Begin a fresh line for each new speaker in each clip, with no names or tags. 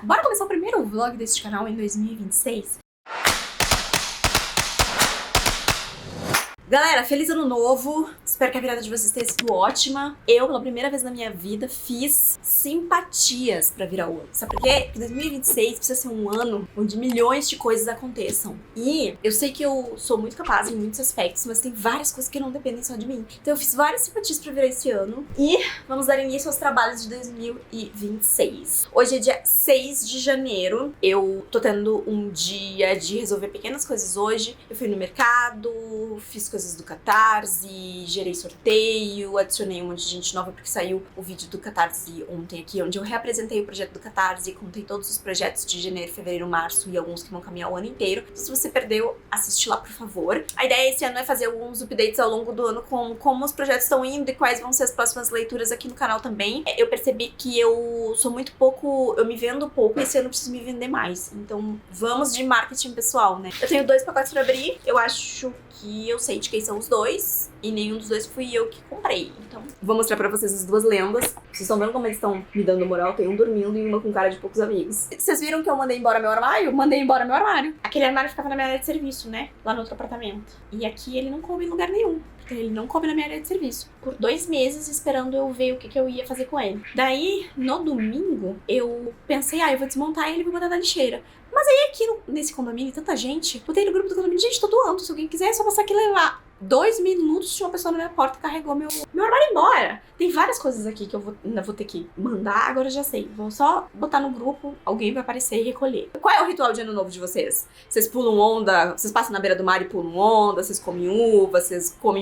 Bora começar o primeiro vlog deste canal em 2026. Galera, feliz ano novo! Espero que a virada de vocês tenha sido ótima. Eu, pela primeira vez na minha vida, fiz simpatias pra virar o ano. Sabe por quê? Porque 2026 precisa ser um ano onde milhões de coisas aconteçam. E eu sei que eu sou muito capaz em muitos aspectos, mas tem várias coisas que não dependem só de mim. Então eu fiz várias simpatias pra virar esse ano. E vamos dar início aos trabalhos de 2026. Hoje é dia 6 de janeiro. Eu tô tendo um dia de resolver pequenas coisas hoje. Eu fui no mercado, fiz coisas do Catarse, gerei sorteio, adicionei um monte de gente nova porque saiu o vídeo do Catarse ontem aqui, onde eu reapresentei o projeto do Catarse, contei todos os projetos de janeiro, fevereiro, março e alguns que vão caminhar o ano inteiro. Então, se você perdeu, assiste lá, por favor. A ideia esse ano é fazer alguns updates ao longo do ano com como os projetos estão indo e quais vão ser as próximas leituras aqui no canal também. Eu percebi que eu sou muito pouco, eu me vendo pouco, esse ano eu preciso me vender mais. Então, vamos de marketing pessoal, né? Eu tenho 2 pacotes pra abrir, eu acho que eu sei de quem são os dois, e nenhum dos dois fui eu que comprei. Então, vou mostrar pra vocês as 2 lendas. Vocês estão vendo como eles estão me dando moral? Tem um dormindo e uma com cara de poucos amigos. Vocês viram que eu mandei embora meu armário? Mandei embora meu armário. Aquele armário ficava na minha área de serviço, né? Lá no outro apartamento. E aqui ele não coube em lugar nenhum. Porque ele não coube na minha área de serviço. Por 2 meses esperando eu ver o que eu ia fazer com ele. Daí, no domingo, eu pensei, eu vou desmontar ele e vou botar na lixeira. Mas aí aqui nesse condomínio, tanta gente, botei no grupo do condomínio, gente, tô doando, se alguém quiser é só passar aqui e levar. 2 minutos tinha uma pessoa na minha porta e carregou meu armário embora. Tem várias coisas aqui que eu ainda vou ter que mandar, agora eu já sei. Vou só botar no grupo, alguém vai aparecer e recolher. Qual é o ritual de ano novo de vocês? Vocês pulam onda, vocês passam na beira do mar e pulam onda, vocês comem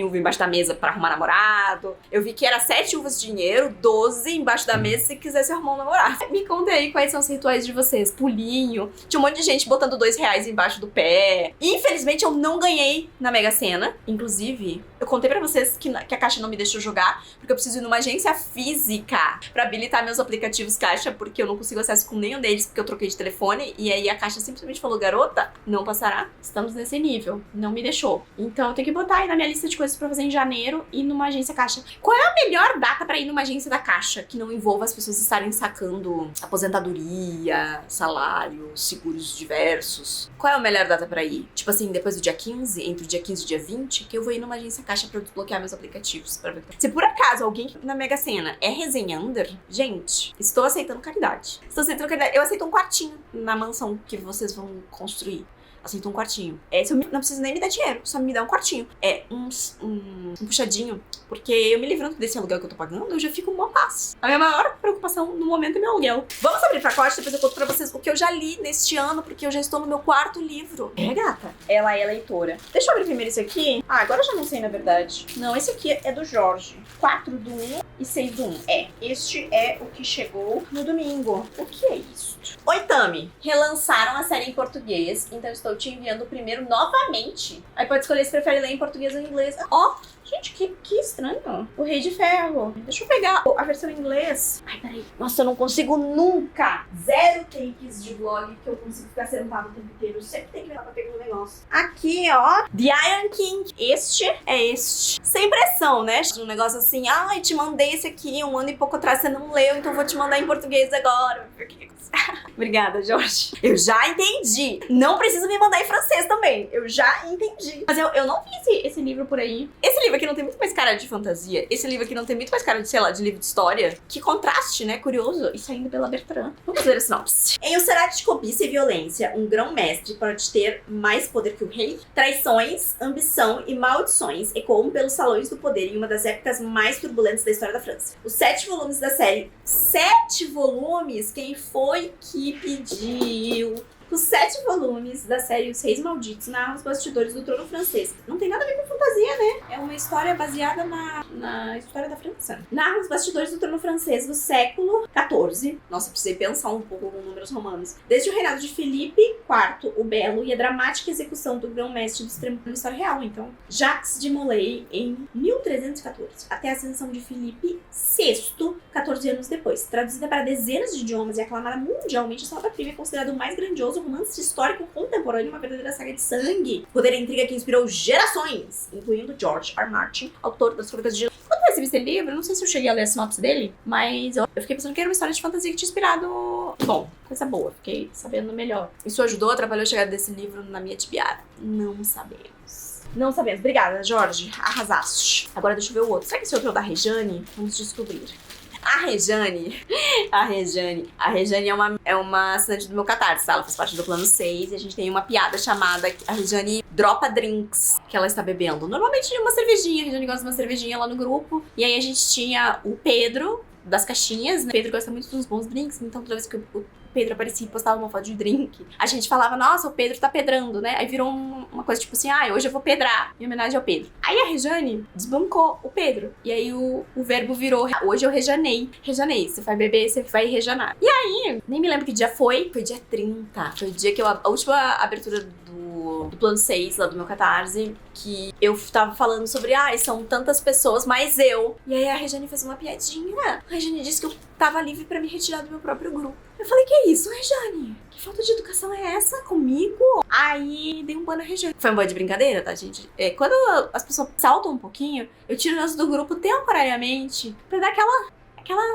uva embaixo da mesa pra arrumar namorado. Eu vi que era 7 uvas de dinheiro, 12 embaixo da mesa se quisesse arrumar um namorado. Me conta aí quais são os rituais de vocês. Pulinho. Tinha um monte de gente botando R$2 embaixo do pé. Infelizmente eu não ganhei na Mega Sena. Inclusive, eu contei pra vocês que a Caixa não me deixou jogar, porque eu preciso ir numa agência física pra habilitar meus aplicativos Caixa, porque eu não consigo acesso com nenhum deles, porque eu troquei de telefone, e aí a Caixa simplesmente falou, garota, não passará, estamos nesse nível, não me deixou. Então eu tenho que botar aí na minha lista de coisas pra fazer em janeiro e numa agência Caixa. Qual é a melhor data pra ir numa agência da Caixa, que não envolva as pessoas estarem sacando aposentadoria, salário, seguros diversos? Qual é a melhor data pra ir? Tipo assim, depois do dia 15, entre o dia 15 e o dia 20, que eu vou ir numa agência Caixa pra desbloquear meus aplicativos. Pra ver. Se por acaso alguém na Mega Sena é resenhander, gente, estou aceitando caridade. Estou aceitando caridade. Eu aceito um quartinho na mansão que vocês vão construir. Aceito um quartinho. Eu não preciso nem me dar dinheiro, só me dá um quartinho. É um puxadinho, porque eu me livrando desse aluguel que eu tô pagando, eu já fico uma paz. A minha maior preocupação no momento é meu aluguel. Vamos abrir pacote, depois eu conto pra vocês o que eu já li neste ano, porque eu já estou no meu 4º livro. Gata. Ela é leitora. Deixa eu abrir primeiro esse aqui. Agora eu já não sei, na verdade. Não, esse aqui é do Jorge. 4 do 1 e 6 do 1. Este é o que chegou no domingo. O que é isso? Oi, Tami. Relançaram a série em português, então estou te enviando o primeiro novamente. Aí pode escolher se prefere ler em português ou em inglês. Gente, que estranho. O Rei de Ferro. Deixa eu pegar a versão em inglês. Ai, peraí. Nossa, eu não consigo nunca. 0 takes de vlog que eu consigo ficar sentado o tempo inteiro. Eu sempre tenho que virar pra pegar o negócio. Aqui, ó. The Iron King. Este é este. Sem pressão, né? Um negócio assim, te mandei esse aqui 1 ano e pouco atrás, você não leu, então vou te mandar em português agora. Obrigada, Jorge. Eu já entendi. Não precisa me mandar em francês também. Eu já entendi. Mas eu não vi esse livro por aí. Esse livro aqui não tem muito mais cara de fantasia. Esse livro aqui não tem muito mais cara de, sei lá, de livro de história. Que contraste, né? Curioso. E saindo pela Bertrand. Vamos ver a sinopse. Em Um Cenário de Cobiça e Violência, um grão-mestre pode ter mais poder que o rei. Traições, ambição e maldições ecoam pelos salões do poder em uma das épocas mais turbulentas da história da França. Os 7 volumes da série. 7 volumes? Quem foi que pediu? Os 7 volumes da série Os Reis Malditos narram os bastidores do trono francês. Não tem nada a ver com fantasia, né? É uma história baseada na história da França. Narra os bastidores do trono francês do século XIV. Nossa, precisei pensar um pouco com números romanos. Desde o reinado de Filipe IV, o Belo, e a dramática execução do grão-mestre do extremo na história real. Então, Jacques de Molay, em 1314, até a ascensão de Filipe VI, 14 anos depois. Traduzida para dezenas de idiomas e aclamada mundialmente, essa obra-prima é considerada o mais grandioso romance histórico contemporâneo, uma verdadeira saga de sangue. Poder e intriga que inspirou gerações, incluindo George R. Martin, autor das Crônicas de... Quando eu recebi esse livro, não sei se eu cheguei a ler a sinopse dele, mas eu fiquei pensando que era uma história de fantasia que tinha inspirado... Bom, coisa boa, fiquei sabendo melhor. Isso ajudou, atrapalhou a chegada desse livro na minha tibiara? Não sabemos. Não sabemos. Obrigada, Jorge. Arrasaste. Agora deixa eu ver o outro. Será que esse outro é o da Rejane? Vamos descobrir. A Rejane é uma assinante do meu Catarse, tá? Ela faz parte do plano 6 e a gente tem uma piada chamada a Rejane dropa drinks que ela está bebendo. Normalmente uma cervejinha, a Rejane gosta de uma cervejinha lá no grupo. E aí a gente tinha o Pedro das caixinhas, né? O Pedro gosta muito dos bons drinks, então toda vez que o Pedro aparecia e postava uma foto de drink, a gente falava, nossa, o Pedro tá pedrando, né? Aí virou uma coisa tipo assim, hoje eu vou pedrar, em homenagem ao Pedro. Aí a Rejane desbancou o Pedro. E aí o verbo virou, hoje eu rejanei. Rejanei, você vai beber, você vai rejanar. E aí, nem me lembro que dia foi. Foi dia 30. Foi o dia que a última abertura do plano 6, lá do meu Catarse, que eu tava falando sobre, são tantas pessoas, mas eu. E aí a Rejane fez uma piadinha. A Rejane disse que eu tava livre pra me retirar do meu próprio grupo. Eu falei, que é isso, Rejane? Que falta de educação é essa comigo? Aí dei um pano na Rejane. Foi um bando de brincadeira, tá, gente? Quando as pessoas saltam um pouquinho, eu tiro elas do grupo temporariamente pra dar aquela,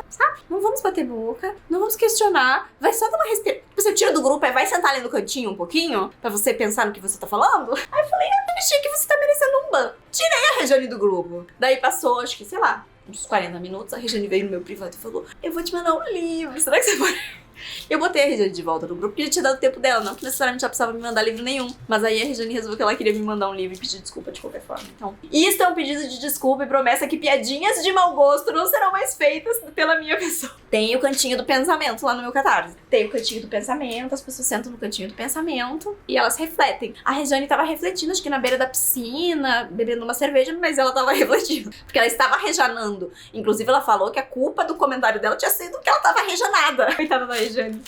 sabe? Não vamos bater boca, não vamos questionar, vai só dar uma respiração. Você tira do grupo, vai sentar ali no cantinho um pouquinho, pra você pensar no que você tá falando. Aí eu falei, eu achei que você tá merecendo um ban. Tirei a Rejane do grupo. Daí passou, acho que, sei lá, uns 40 minutos, a Rejane veio no meu privado e falou, eu vou te mandar um livro, será que você pode... Eu botei a Rejane de volta no grupo, porque já tinha dado o tempo dela, não que necessariamente ela precisava me mandar livro nenhum. Mas aí a Rejane resolveu que ela queria me mandar um livro e pedir desculpa de qualquer forma. Então, isso é um pedido de desculpa e promessa que piadinhas de mau gosto não serão mais feitas pela minha pessoa. Tem o cantinho do pensamento lá no meu Catarse. Tem o cantinho do pensamento, as pessoas sentam no cantinho do pensamento e elas refletem. A Rejane tava refletindo, acho que na beira da piscina, bebendo uma cerveja, mas ela tava refletindo, porque ela estava rejanando. Inclusive, ela falou que a culpa do comentário dela tinha sido que ela tava rejanada. Coitada da Rejane.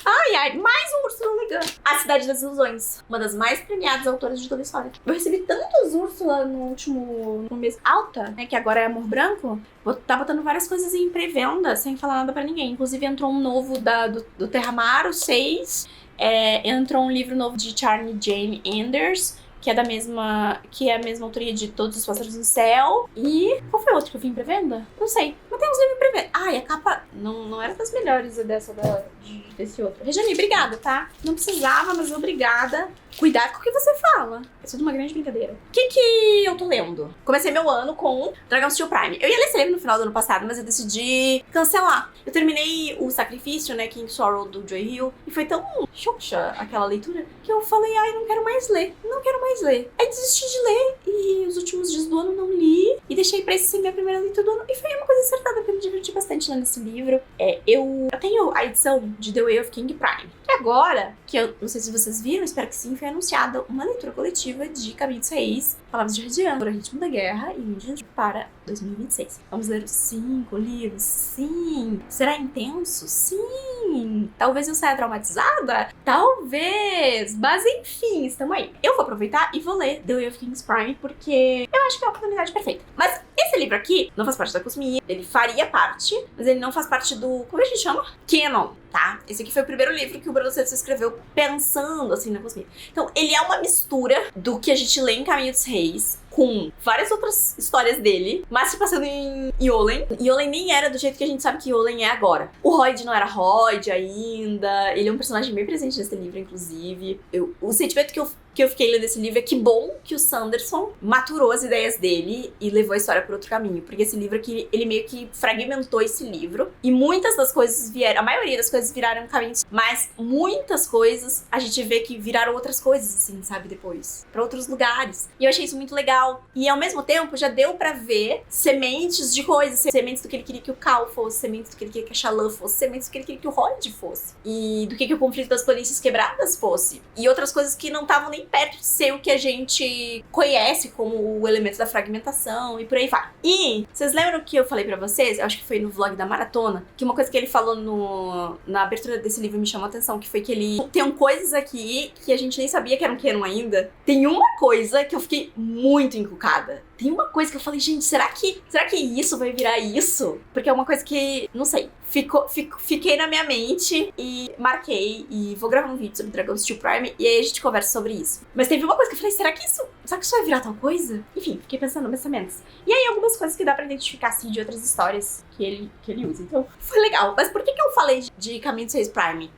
Ai, mais um Úrsula Le Guin. A Cidade das Ilusões. Uma das mais premiadas autoras de toda a história. Eu recebi tantos Úrsula no mês alta, né, que agora é Amor Branco. Tá botando várias coisas em pré-venda, sem falar nada pra ninguém. Inclusive, entrou um novo do Terramar, o 6. Entrou um livro novo de Charlie Jane Anders, que é a mesma autoria de Todos os Pássaros no Céu. E qual foi o outro que eu vi em pré-venda? Não sei. Mas tem uns livros em pré-venda. E a capa não era das melhores desse outro. Rejane, obrigada, tá? Não precisava, mas obrigada. Cuidado com o que você fala. É tudo uma grande brincadeira. O que eu tô lendo? Comecei meu ano com Dragon's Steel Prime. Eu ia ler esse livro no final do ano passado, mas eu decidi cancelar. Eu terminei o Sacrifício, né, King Sorrow, do Joy Hill, e foi tão xoxa aquela leitura que eu falei, não quero mais ler. Não quero mais ler. Aí desisti de ler e os últimos dias do ano não li e deixei pra esse ser minha primeira leitura do ano. E foi uma coisa acertada, porque eu me diverti bastante lendo esse livro. Eu tenho a edição de The Way of King Prime. E agora, que eu não sei se vocês viram, espero que sim, foi anunciada uma leitura coletiva de Caminho dos Reis, Palavras de Radiant, O Ritmo da Guerra e Índias para 2026. Vamos ler os 5 livros? Sim! Será intenso? Sim! Talvez eu saia traumatizada? Talvez! Mas enfim, estamos aí. Eu vou aproveitar e vou ler The Way of King's Prime, porque eu acho que é a oportunidade perfeita. Mas esse livro aqui não faz parte da Cosmia, ele faria parte, mas ele não faz parte do... como a gente chama? Canon, tá? Esse aqui foi o primeiro livro que o Bruno Setsu escreveu pensando, assim, na Cosmia. Então, ele é uma mistura do que a gente lê em Caminho dos Reis com várias outras histórias dele, mas se passando em Yolen. Yolen nem era do jeito que a gente sabe que Yolen é agora. O Royd não era Royd ainda, ele é um personagem bem presente nesse livro, inclusive. O sentimento que eu fiquei lendo esse livro é que bom que o Sanderson maturou as ideias dele e levou a história por outro caminho, porque esse livro aqui, ele meio que fragmentou esse livro, e muitas das coisas a maioria das coisas viraram caminhos, mas muitas coisas a gente vê que viraram outras coisas, assim, sabe, depois, pra outros lugares. E eu achei isso muito legal. E ao mesmo tempo já deu pra ver sementes de coisas, sementes do que ele queria que o Cal fosse, sementes do que ele queria que a Shallan fosse, sementes do que ele queria que o Royd fosse, e do que o conflito das planícies quebradas fosse, e outras coisas que não estavam nem perto de ser o que a gente conhece como o elemento da fragmentação e por aí vai. E vocês lembram que eu falei pra vocês, eu acho que foi no vlog da maratona, que uma coisa que ele falou na abertura desse livro me chamou a atenção, que foi que ele tem coisas aqui que a gente nem sabia que eram canon ainda. Tem uma coisa que eu fiquei muito encucada. Tem uma coisa que eu falei, gente, será que isso vai virar isso? Porque é uma coisa que, não sei, fiquei na minha mente e marquei, e vou gravar um vídeo sobre Dragon's Steel Prime e aí a gente conversa sobre isso. Mas teve uma coisa que eu falei, será que isso vai virar tal coisa? Enfim, fiquei pensando pensamentos. E aí algumas coisas que dá pra identificar, assim, de outras histórias que ele usa. Então, foi legal. Mas por que eu falei de Caminho dos Reis Prime?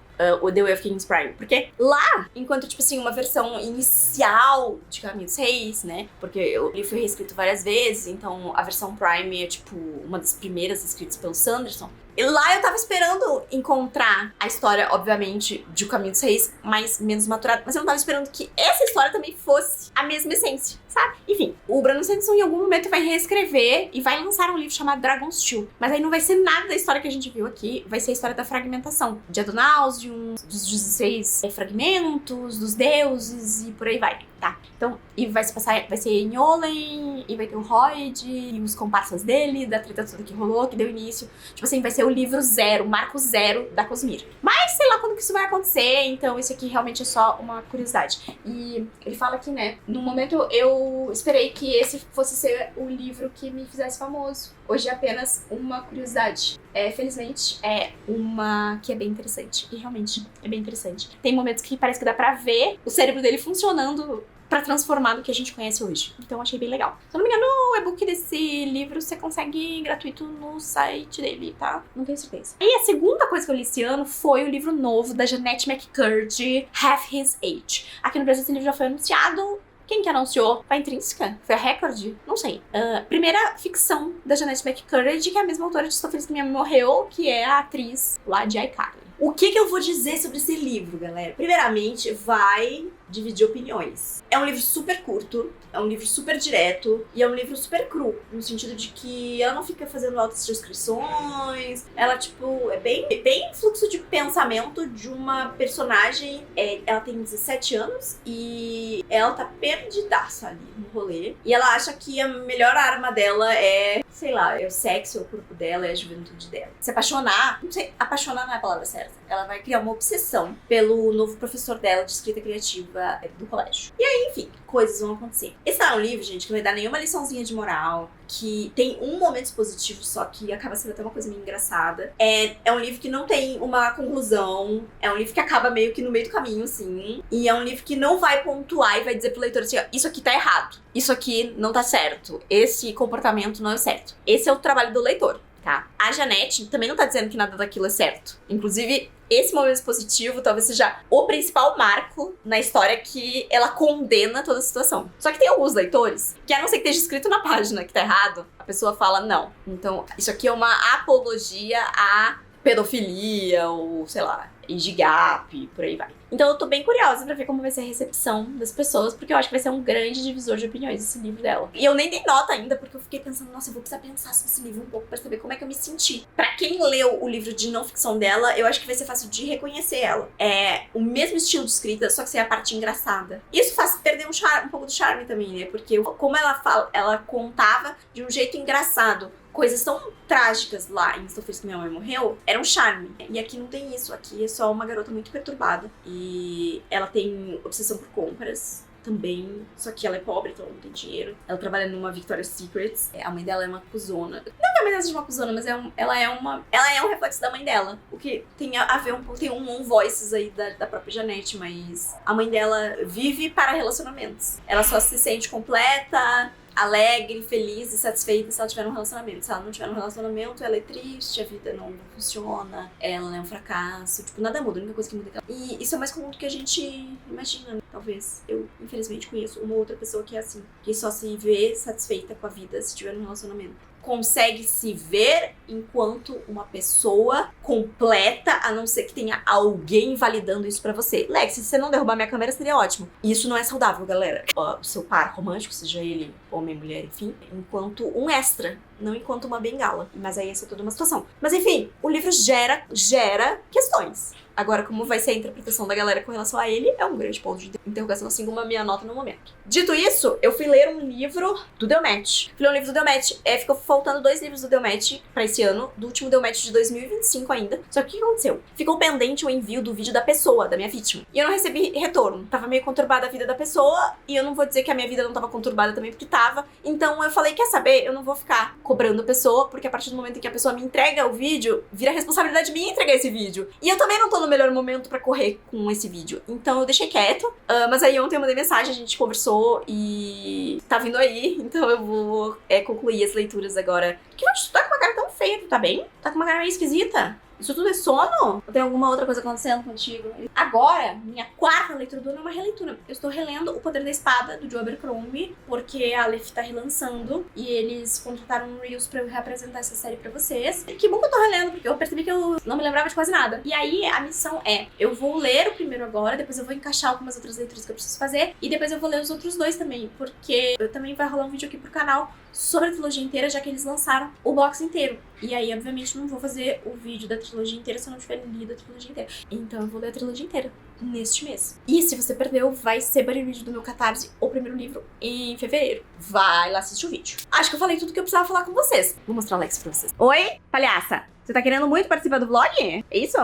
o The Way of Kings Prime. Porque lá, enquanto, tipo assim, uma versão inicial de Caminho dos Reis, né? Porque o livro foi reescrito várias vezes, então a versão Prime é, tipo, uma das primeiras escritas pelo Sanderson. E lá eu tava esperando encontrar a história, obviamente, de O Caminho dos Reis, mas menos maturada. Mas eu não tava esperando que essa história também fosse a mesma essência, sabe? Enfim, o Brandon Sanderson em algum momento vai reescrever e vai lançar um livro chamado Dragon's Steel. Mas aí não vai ser nada da história que a gente viu aqui, vai ser a história da fragmentação. De Adonalsium, dos 16 fragmentos, dos deuses e por aí vai, tá? Então, e vai ser em Olen, e vai ter o Royd, e os comparsas dele, da treta toda que rolou, que deu início. Tipo assim, vai ser o livro zero, o marco zero da Cosmere. Mas sei lá quando que isso vai acontecer, então isso aqui realmente é só uma curiosidade. E ele fala aqui, né, no momento eu esperei que esse fosse ser o livro que me fizesse famoso. Hoje é apenas uma curiosidade. Felizmente, é uma que é bem interessante. E realmente é bem interessante. Tem momentos que parece que dá pra ver o cérebro dele funcionando pra transformar no que a gente conhece hoje. Então achei bem legal. Se eu não me engano, o e-book desse livro você consegue gratuito no site dele, tá? Não tenho certeza. E a segunda coisa que eu li esse ano foi o livro novo da Jeanette McCurdy, Half His Age. Aqui no Brasil esse livro já foi anunciado. Quem que anunciou? Foi a Intrínseca? Foi a Record? Não sei. Primeira ficção da Jeanette McCurdy, que é a mesma autora de Estou Feliz que Minha Mãe Morreu, que é a atriz lá de iCarly. O que eu vou dizer sobre esse livro, galera? Primeiramente, vai dividir opiniões. É um livro super curto, é um livro super direto e é um livro super cru, no sentido de que ela não fica fazendo altas descrições, ela, tipo, é bem fluxo de pensamento de uma personagem. Ela tem 17 anos e ela tá perdidaça ali no rolê. E ela acha que a melhor arma dela é, sei lá, é o sexo, é o corpo dela, é a juventude dela. Se apaixonar, não sei, apaixonar não é a palavra certa. Ela vai criar uma obsessão pelo novo professor dela de escrita criativa do colégio. E aí, enfim, coisas vão acontecer. Esse é um livro, gente, que não vai dar nenhuma liçãozinha de moral, que tem um momento positivo, só que acaba sendo até uma coisa meio engraçada. É um livro que não tem uma conclusão, é um livro que acaba meio que no meio do caminho, assim, e é um livro que não vai pontuar e vai dizer pro leitor assim, ó, isso aqui tá errado, isso aqui não tá certo, esse comportamento não é certo. Esse é o trabalho do leitor, tá? A Jeanette também não tá dizendo que nada daquilo é certo. Inclusive, esse momento positivo talvez seja o principal marco na história que ela condena toda a situação. Só que tem alguns leitores que, a não ser que esteja escrito na página que tá errado, a pessoa fala não. Então, isso aqui é uma apologia à pedofilia ou, sei lá, age gap, por aí vai. Então eu tô bem curiosa pra ver como vai ser a recepção das pessoas, porque eu acho que vai ser um grande divisor de opiniões esse livro dela. E eu nem dei nota ainda, porque eu fiquei pensando, nossa, eu vou precisar pensar sobre esse livro um pouco pra saber como é que eu me senti. Pra quem leu o livro de não ficção dela, eu acho que vai ser fácil de reconhecer ela. É o mesmo estilo de escrita, só que sem a parte engraçada. Isso faz perder um pouco do charme também, né? Porque como ela contava de um jeito engraçado coisas tão trágicas lá em Estou Feliz que Minha Mãe Morreu, era um charme. E aqui não tem isso. Aqui é só uma garota muito perturbada. E ela tem obsessão por compras também, só que ela é pobre, então ela não tem dinheiro. Ela trabalha numa Victoria's Secrets. A mãe dela é uma cuzona. Não que a mãe dela seja uma cuzona, mas ela é um reflexo da mãe dela. O que tem a ver um pouco, tem um voices aí da própria Jeanette, mas a mãe dela vive para relacionamentos. Ela só se sente completa, alegre, feliz e satisfeita se ela tiver um relacionamento. Se ela não tiver um relacionamento, ela é triste, a vida não funciona, ela é um fracasso, tipo, nada muda, a única coisa que muda é que ela... E isso é mais comum do que a gente imagina, talvez. Eu, infelizmente, conheço uma outra pessoa que é assim, que só se vê satisfeita com a vida se tiver um relacionamento. Consegue se ver enquanto uma pessoa completa, a não ser que tenha alguém validando isso pra você. Lex, se você não derrubar minha câmera, seria ótimo. E isso não é saudável, galera. O seu par romântico, seja ele homem, mulher, enfim, enquanto um extra, não enquanto uma bengala. Mas aí essa é toda uma situação. Mas enfim, o livro gera questões. Agora, como vai ser a interpretação da galera com relação a ele, é um grande ponto de interrogação, assim como a minha nota no momento. Dito isso, eu fui ler um livro do Delmatch. Fui ler um livro do Delmatch. Ficou faltando 2 livros do Delmatch pra esse ano, do último Delmatch de 2025 ainda. Só que o que aconteceu? Ficou pendente o envio do vídeo da pessoa, da minha vítima. E eu não recebi retorno. Tava meio conturbada a vida da pessoa, e eu não vou dizer que a minha vida não tava conturbada também, porque tava. Então eu falei, quer saber? Eu não vou ficar cobrando a pessoa, porque a partir do momento em que a pessoa me entrega o vídeo, vira responsabilidade minha entregar esse vídeo. E eu também não tô no melhor momento pra correr com esse vídeo. Então eu deixei quieto. Mas aí ontem eu mandei mensagem, a gente conversou e tá vindo aí. Então eu vou concluir as leituras agora. Que tu tá com uma cara tão feia, tu tá bem? Tá com uma cara meio esquisita. Isso tudo é sono? Ou tem alguma outra coisa acontecendo contigo? Agora, minha quarta leitura do ano é uma releitura. Eu estou relendo O Poder da Espada, do Joe Abercrombie, porque a Aleph tá relançando e eles contrataram um Reels pra eu reapresentar essa série pra vocês. E que bom que eu tô relendo, porque eu percebi que eu não me lembrava de quase nada. E aí, a missão é, eu vou ler o primeiro agora, depois eu vou encaixar algumas outras leituras que eu preciso fazer, e depois eu vou ler os outros dois também, porque também vai rolar um vídeo aqui pro canal sobre a trilogia inteira, já que eles lançaram o box inteiro. E aí, obviamente, não vou fazer o vídeo da trilogia inteira se eu não tiver lido a trilogia inteira. Então eu vou ler a trilogia inteira neste mês. E se você perdeu, vai ser Buddy Read do meu Catarse, o primeiro livro, em fevereiro. Vai lá assistir o vídeo. Acho que eu falei tudo que eu precisava falar com vocês. Vou mostrar o Alex pra vocês. Oi, palhaça! Você tá querendo muito participar do vlog? É isso?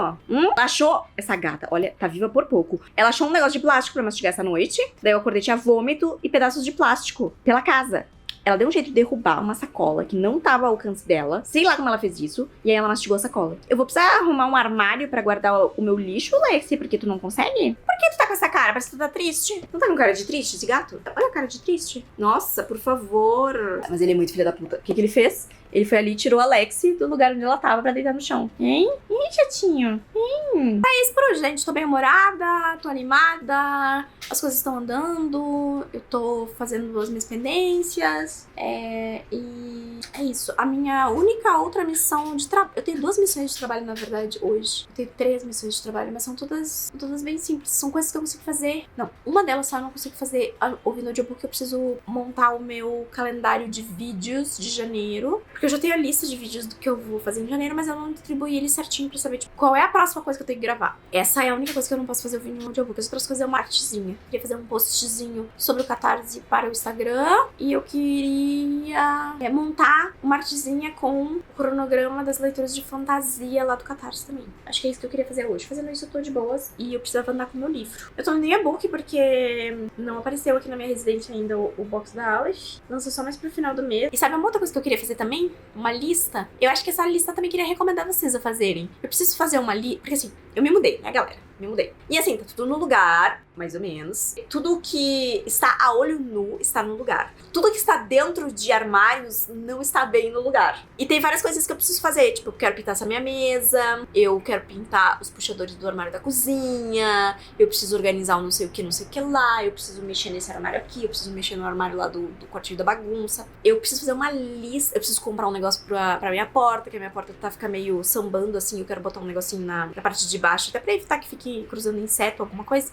Achou? Essa gata, olha, tá viva por pouco. Ela achou um negócio de plástico pra mastigar essa noite. Daí eu acordei, tinha vômito e pedaços de plástico pela casa. Ela deu um jeito de derrubar uma sacola que não tava ao alcance dela. Sei lá como ela fez isso. E aí ela mastigou a sacola. Eu vou precisar arrumar um armário pra guardar o meu lixo, Lexi, porque tu não consegue? Por que tu tá com essa cara? Parece que tu tá triste. Não tá com cara de triste esse gato? Olha a cara de triste. Nossa, por favor. Mas ele é muito filho da puta. O que ele fez? Ele foi ali e tirou a Lexi do lugar onde ela tava pra deitar no chão. Hein? Hein, chatinho? Tá isso por hoje, gente. Tô bem humorada, tô animada, as coisas estão andando, eu tô fazendo as minhas pendências, e é isso. A minha única outra missão de trabalho... Eu tenho 2 missões de trabalho, na verdade, hoje. Eu tenho 3 missões de trabalho, mas são todas bem simples. São coisas que eu consigo fazer... Não, uma delas só eu não consigo fazer ouvindo audiobook. Eu preciso montar o meu calendário de vídeos de janeiro, porque eu já tenho a lista de vídeos do que eu vou fazer em janeiro, mas eu não distribuí ele certinho pra saber, tipo, qual é a próxima coisa que eu tenho que gravar. Essa é a única coisa que eu não posso fazer ouvindo um audiobook. As outras coisas é uma artezinha. Eu queria fazer um postzinho sobre o Catarse para o Instagram, e eu queria montar uma artezinha com o cronograma das leituras de fantasia lá do Catarse também. Acho que é isso que eu queria fazer hoje. Fazendo isso eu tô de boas, e eu precisava andar com o meu livro. Eu tô no e-book porque não apareceu aqui na minha residência ainda o box da Aleph. Lançou só mais pro final do mês. E sabe uma outra coisa que eu queria fazer também? Uma lista. Eu acho que essa lista eu também queria recomendar vocês a fazerem. Eu preciso fazer uma lista, porque assim, eu me mudei, né, galera? Me mudei. E assim, tá tudo no lugar, mais ou menos. Tudo que está a olho nu está no lugar. Tudo que está dentro de armários não está bem no lugar. E tem várias coisas que eu preciso fazer. Tipo, eu quero pintar essa minha mesa, eu quero pintar os puxadores do armário da cozinha, eu preciso organizar um não sei o que lá, eu preciso mexer nesse armário aqui, eu preciso mexer no armário lá do quartinho da bagunça. Eu preciso fazer uma lista, eu preciso comprar um negócio pra minha porta, que a minha porta fica meio sambando assim, eu quero botar um negocinho na parte de baixo, até pra evitar que fique cruzando inseto, alguma coisa.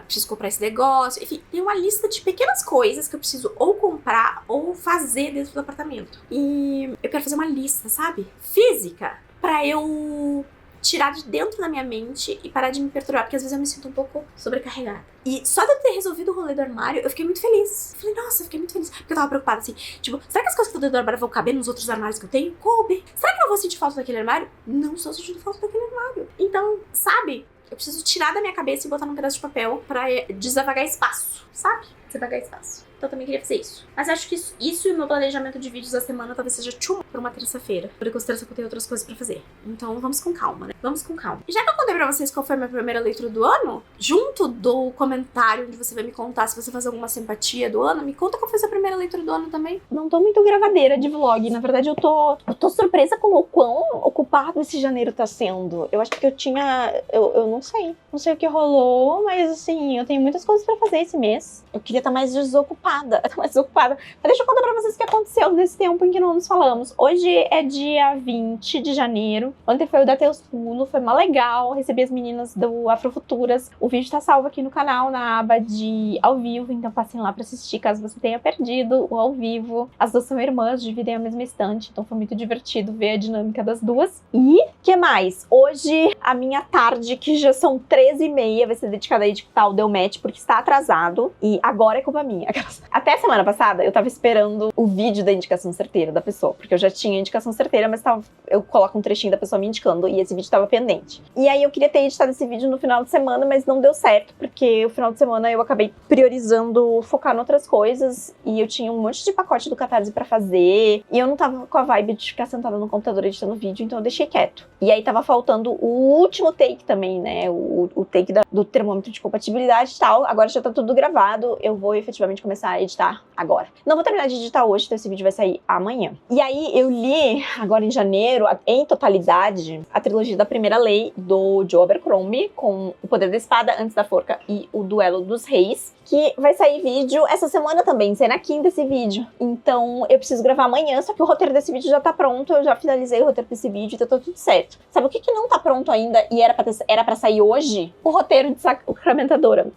Preciso comprar esse negócio. Enfim, tem uma lista de pequenas coisas que eu preciso ou comprar ou fazer dentro do apartamento. E eu quero fazer uma lista, sabe? Física, pra eu tirar de dentro da minha mente e parar de me perturbar, porque às vezes eu me sinto um pouco sobrecarregada. E só de eu ter resolvido o rolê do armário, eu fiquei muito feliz. Falei, nossa, eu fiquei muito feliz. Porque eu tava preocupada assim, tipo, será que as coisas que estão dentro do armário vão caber nos outros armários que eu tenho? Coube. Será que eu não vou sentir falta daquele armário? Não estou sentindo falta daquele armário. Então, sabe? Eu preciso tirar da minha cabeça e botar num pedaço de papel pra desavagar espaço, sabe? Desavagar espaço. Então eu também queria fazer isso. Mas acho que isso e o meu planejamento de vídeos da semana talvez seja tchum por uma terça-feira. Por consideração que eu tenho outras coisas pra fazer. Então vamos com calma, né? Vamos com calma. E já que eu contei pra vocês qual foi a minha primeira leitura do ano, junto do comentário onde você vai me contar se você faz alguma simpatia do ano, me conta qual foi a sua primeira leitura do ano também.
Não tô muito gravadeira de vlog. Na verdade, eu tô surpresa com o quão ocupado esse janeiro tá sendo. Eu acho que eu tinha... Eu não sei. Não sei o que rolou, mas assim, eu tenho muitas coisas pra fazer esse mês. Eu queria estar mais desocupada. Mas deixa eu contar pra vocês o que aconteceu nesse tempo em que não nos falamos. Hoje é dia 20 de janeiro. Ontem foi o da Teus Pulo, foi mó legal. Recebi as meninas do Afrofuturas. O vídeo tá salvo aqui no canal, na aba de ao vivo. Então passem lá pra assistir, caso você tenha perdido o ao vivo. As duas são irmãs, dividem a mesma estante. Então foi muito divertido ver a dinâmica das duas. E, que mais? Hoje, a minha tarde, que já são 13h30, vai ser dedicada a editar o Deu Match, porque está atrasado. E agora é culpa minha. Até a semana passada, eu tava esperando o vídeo da indicação certeira da pessoa, porque eu já tinha a indicação certeira, mas eu coloco um trechinho da pessoa me indicando, e esse vídeo tava pendente. E aí eu queria ter editado esse vídeo no final de semana, mas não deu certo, porque o final de semana eu acabei priorizando focar em outras coisas, e eu tinha um monte de pacote do Catarse pra fazer, e eu não tava com a vibe de ficar sentada no computador editando vídeo, então eu deixei quieto. E aí tava faltando o último take também, né, o take do termômetro de compatibilidade e tal. Agora já tá tudo gravado, eu vou efetivamente começar a editar agora. Não vou terminar de editar hoje, então esse vídeo vai sair amanhã. E aí eu li, agora em janeiro, em totalidade, a trilogia da Primeira Lei do Joe Abercrombie, com O Poder da Espada, Antes da Forca e O Duelo dos Reis, que vai sair vídeo essa semana também, sai na quinta esse vídeo. Então eu preciso gravar amanhã, só que o roteiro desse vídeo já tá pronto, eu já finalizei o roteiro desse vídeo, então tá tudo certo. Sabe o que não tá pronto ainda e era pra sair hoje? O roteiro de Sacramentadora.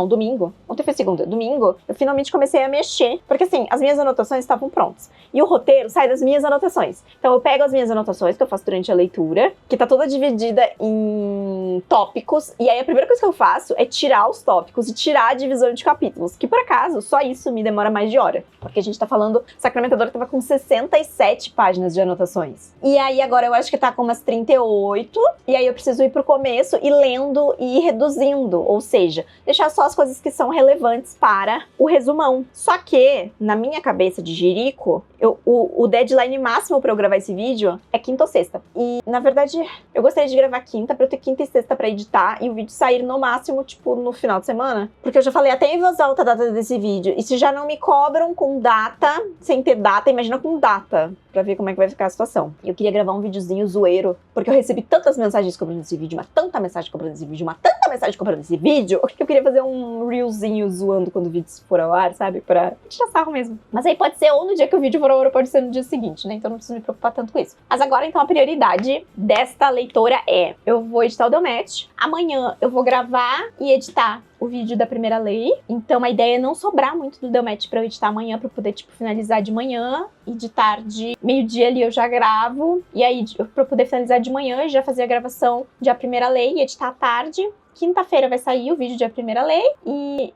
Domingo. Ontem foi segunda. Domingo, eu finalmente comecei a mexer, porque assim, as minhas anotações estavam prontas. E o roteiro sai das minhas anotações. Então eu pego as minhas anotações que eu faço durante a leitura, que tá toda dividida em tópicos, e aí a primeira coisa que eu faço é tirar os tópicos e tirar a divisão de capítulos, que por acaso, só isso me demora mais de hora. Porque a gente tá falando, Sacramentadora tava com 67 páginas de anotações. E aí agora eu acho que tá com umas 38, e aí eu preciso ir pro começo e lendo e ir reduzindo, ou seja, deixar só as coisas que são relevantes para o resumão. Só que, na minha cabeça de jirico, o deadline máximo pra eu gravar esse vídeo é quinta ou sexta. E, na verdade, eu gostaria de gravar quinta pra eu ter quinta e sexta pra editar e o vídeo sair no máximo, tipo, no final de semana. Porque eu já falei até em voz alta a data desse vídeo. E se já não me cobram com data, sem ter data, imagina com data, pra ver como é que vai ficar a situação. E eu queria gravar um videozinho zoeiro, porque eu recebi tantas mensagens cobrando esse vídeo, mas tanta mensagem cobrando esse vídeo, que eu queria fazer um reelzinho zoando quando o vídeo for ao ar, sabe? Pra tirar sarro mesmo. Mas aí pode ser ou no dia que o vídeo for ao ar, ou pode ser no dia seguinte, né? Então não preciso me preocupar tanto com isso. Mas agora, então, a prioridade desta leitora é: eu vou editar o Delmet, amanhã eu vou gravar e editar o vídeo da Primeira Lei. Então a ideia é não sobrar muito do Delmet pra eu editar amanhã, pra eu poder, tipo, finalizar de manhã e de tarde, meio-dia ali eu já gravo. E aí, pra eu poder finalizar de manhã e já fazer a gravação de A Primeira Lei e editar à tarde. Quinta-feira vai sair o vídeo de A Primeira Lei.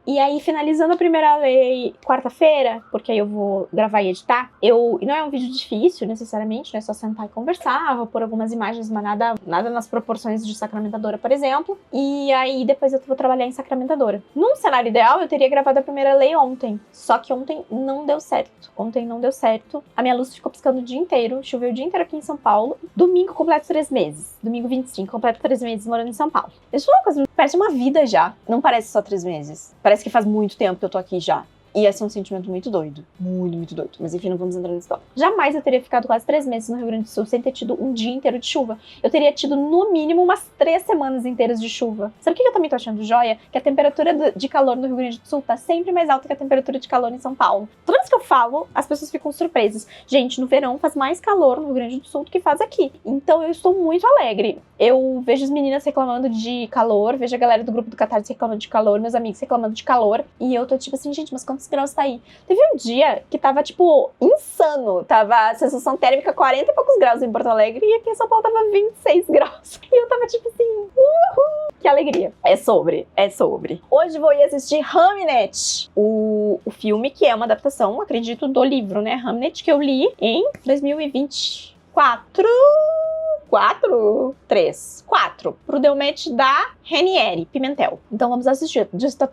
E aí, finalizando A Primeira Lei quarta-feira, porque aí eu vou gravar e editar. E não é um vídeo difícil, necessariamente, né? É só sentar e conversar, vou pôr algumas imagens, mas nada nas proporções de Sacramentadora, por exemplo. E aí, depois eu vou trabalhar em Sacramentadora. Num cenário ideal, eu teria gravado A Primeira Lei ontem. Só que ontem não deu certo. A minha luz ficou piscando o dia inteiro. Choveu o dia inteiro aqui em São Paulo. Domingo completo 3 meses. Domingo 25, completo 3 meses morando em São Paulo. Deixa eu falar uma coisa. Parece uma vida já. Não parece só 3 meses. Parece que faz muito tempo que eu tô aqui já. E esse é um sentimento muito doido. Muito, muito doido. Mas enfim, não vamos entrar nesse tópico. Jamais eu teria ficado quase 3 meses no Rio Grande do Sul sem ter tido um dia inteiro de chuva. Eu teria tido, no mínimo, umas 3 semanas inteiras de chuva. Sabe o que eu também tô achando joia? Que a temperatura de calor no Rio Grande do Sul tá sempre mais alta que a temperatura de calor em São Paulo. Toda vez que eu falo, as pessoas ficam surpresas. Gente, no verão faz mais calor no Rio Grande do Sul do que faz aqui. Então eu estou muito alegre. Eu vejo as meninas reclamando de calor, vejo a galera do grupo do Catarse reclamando de calor, meus amigos reclamando de calor. E eu tô tipo assim, gente, mas quantos graus tá aí? Teve um dia que tava, tipo, insano. Tava a sensação térmica 40 e poucos graus em Porto Alegre e aqui em São Paulo tava 26 graus. E eu tava tipo assim, uhul! Que alegria. É sobre. Hoje vou ir assistir Hamnet, o filme que é uma adaptação, acredito, do livro, né? Hamnet, que eu li em 2024. 4 pro Delmet da Ranieri Pimentel. Então vamos assistir.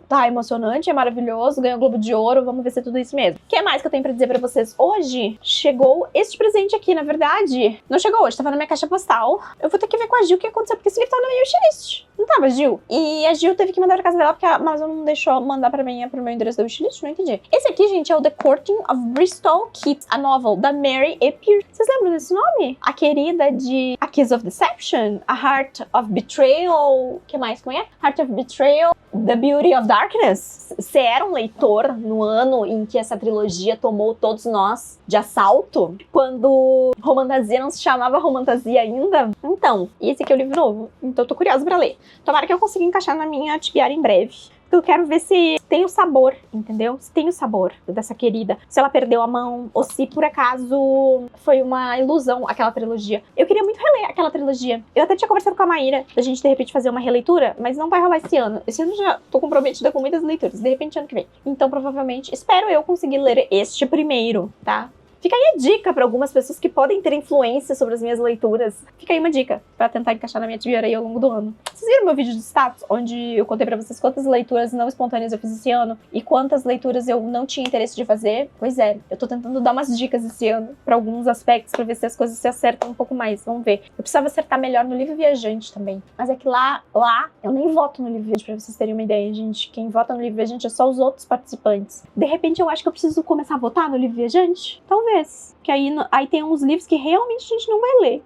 Tá emocionante, é maravilhoso, ganhou o Globo de Ouro, vamos ver se é tudo isso mesmo. O que mais que eu tenho pra dizer pra vocês? Hoje chegou este presente aqui, na verdade. Não chegou hoje, tava na minha caixa postal. Eu vou ter que ver com a Gil o que aconteceu, porque esse livro tá no meu wishlist. Não tava, Gil? E a Gil teve que mandar pra casa dela, porque a Amazon não deixou mandar pra mim, pro meu endereço da wishlist, não entendi. Esse aqui, gente, é o The Courting of Bristol Keeps, a novel da Mary E. Pearce. Vocês lembram desse nome? A querida de A Kiss of Deception, A Heart of Betrayal, que mais? Como é? Heart of Betrayal, The Beauty of Darkness. Você era um leitor no ano em que essa trilogia tomou todos nós de assalto? Quando Romantasia não se chamava Romantasia ainda? Então, esse aqui é o livro novo. Então eu tô curiosa pra ler. Tomara que eu consiga encaixar na minha tibiara em breve. Eu quero ver se tem o sabor, entendeu? Se tem o sabor dessa querida. Se ela perdeu a mão, ou se por acaso foi uma ilusão aquela trilogia. Eu queria muito reler aquela trilogia. Eu até tinha conversado com a Maíra da gente de repente fazer uma releitura, mas não vai rolar esse ano. Esse ano já tô comprometida com muitas leituras, de repente ano que vem. Então provavelmente, espero eu conseguir ler este primeiro, tá? Fica aí a dica pra algumas pessoas que podem ter influência sobre as minhas leituras. Fica aí uma dica pra tentar encaixar na minha tiara aí ao longo do ano. Vocês viram meu vídeo de status, onde eu contei pra vocês quantas leituras não espontâneas eu fiz esse ano e quantas leituras eu não tinha interesse de fazer? Pois é, eu tô tentando dar umas dicas esse ano pra alguns aspectos, pra ver se as coisas se acertam um pouco mais. Vamos ver. Eu precisava acertar melhor no livro viajante também. Mas é que lá, eu nem voto no livro viajante, pra vocês terem uma ideia, gente. Quem vota no livro viajante é só os outros participantes. De repente eu acho que eu preciso começar a votar no livro viajante? Talvez. Que aí tem uns livros que realmente a gente não vai ler.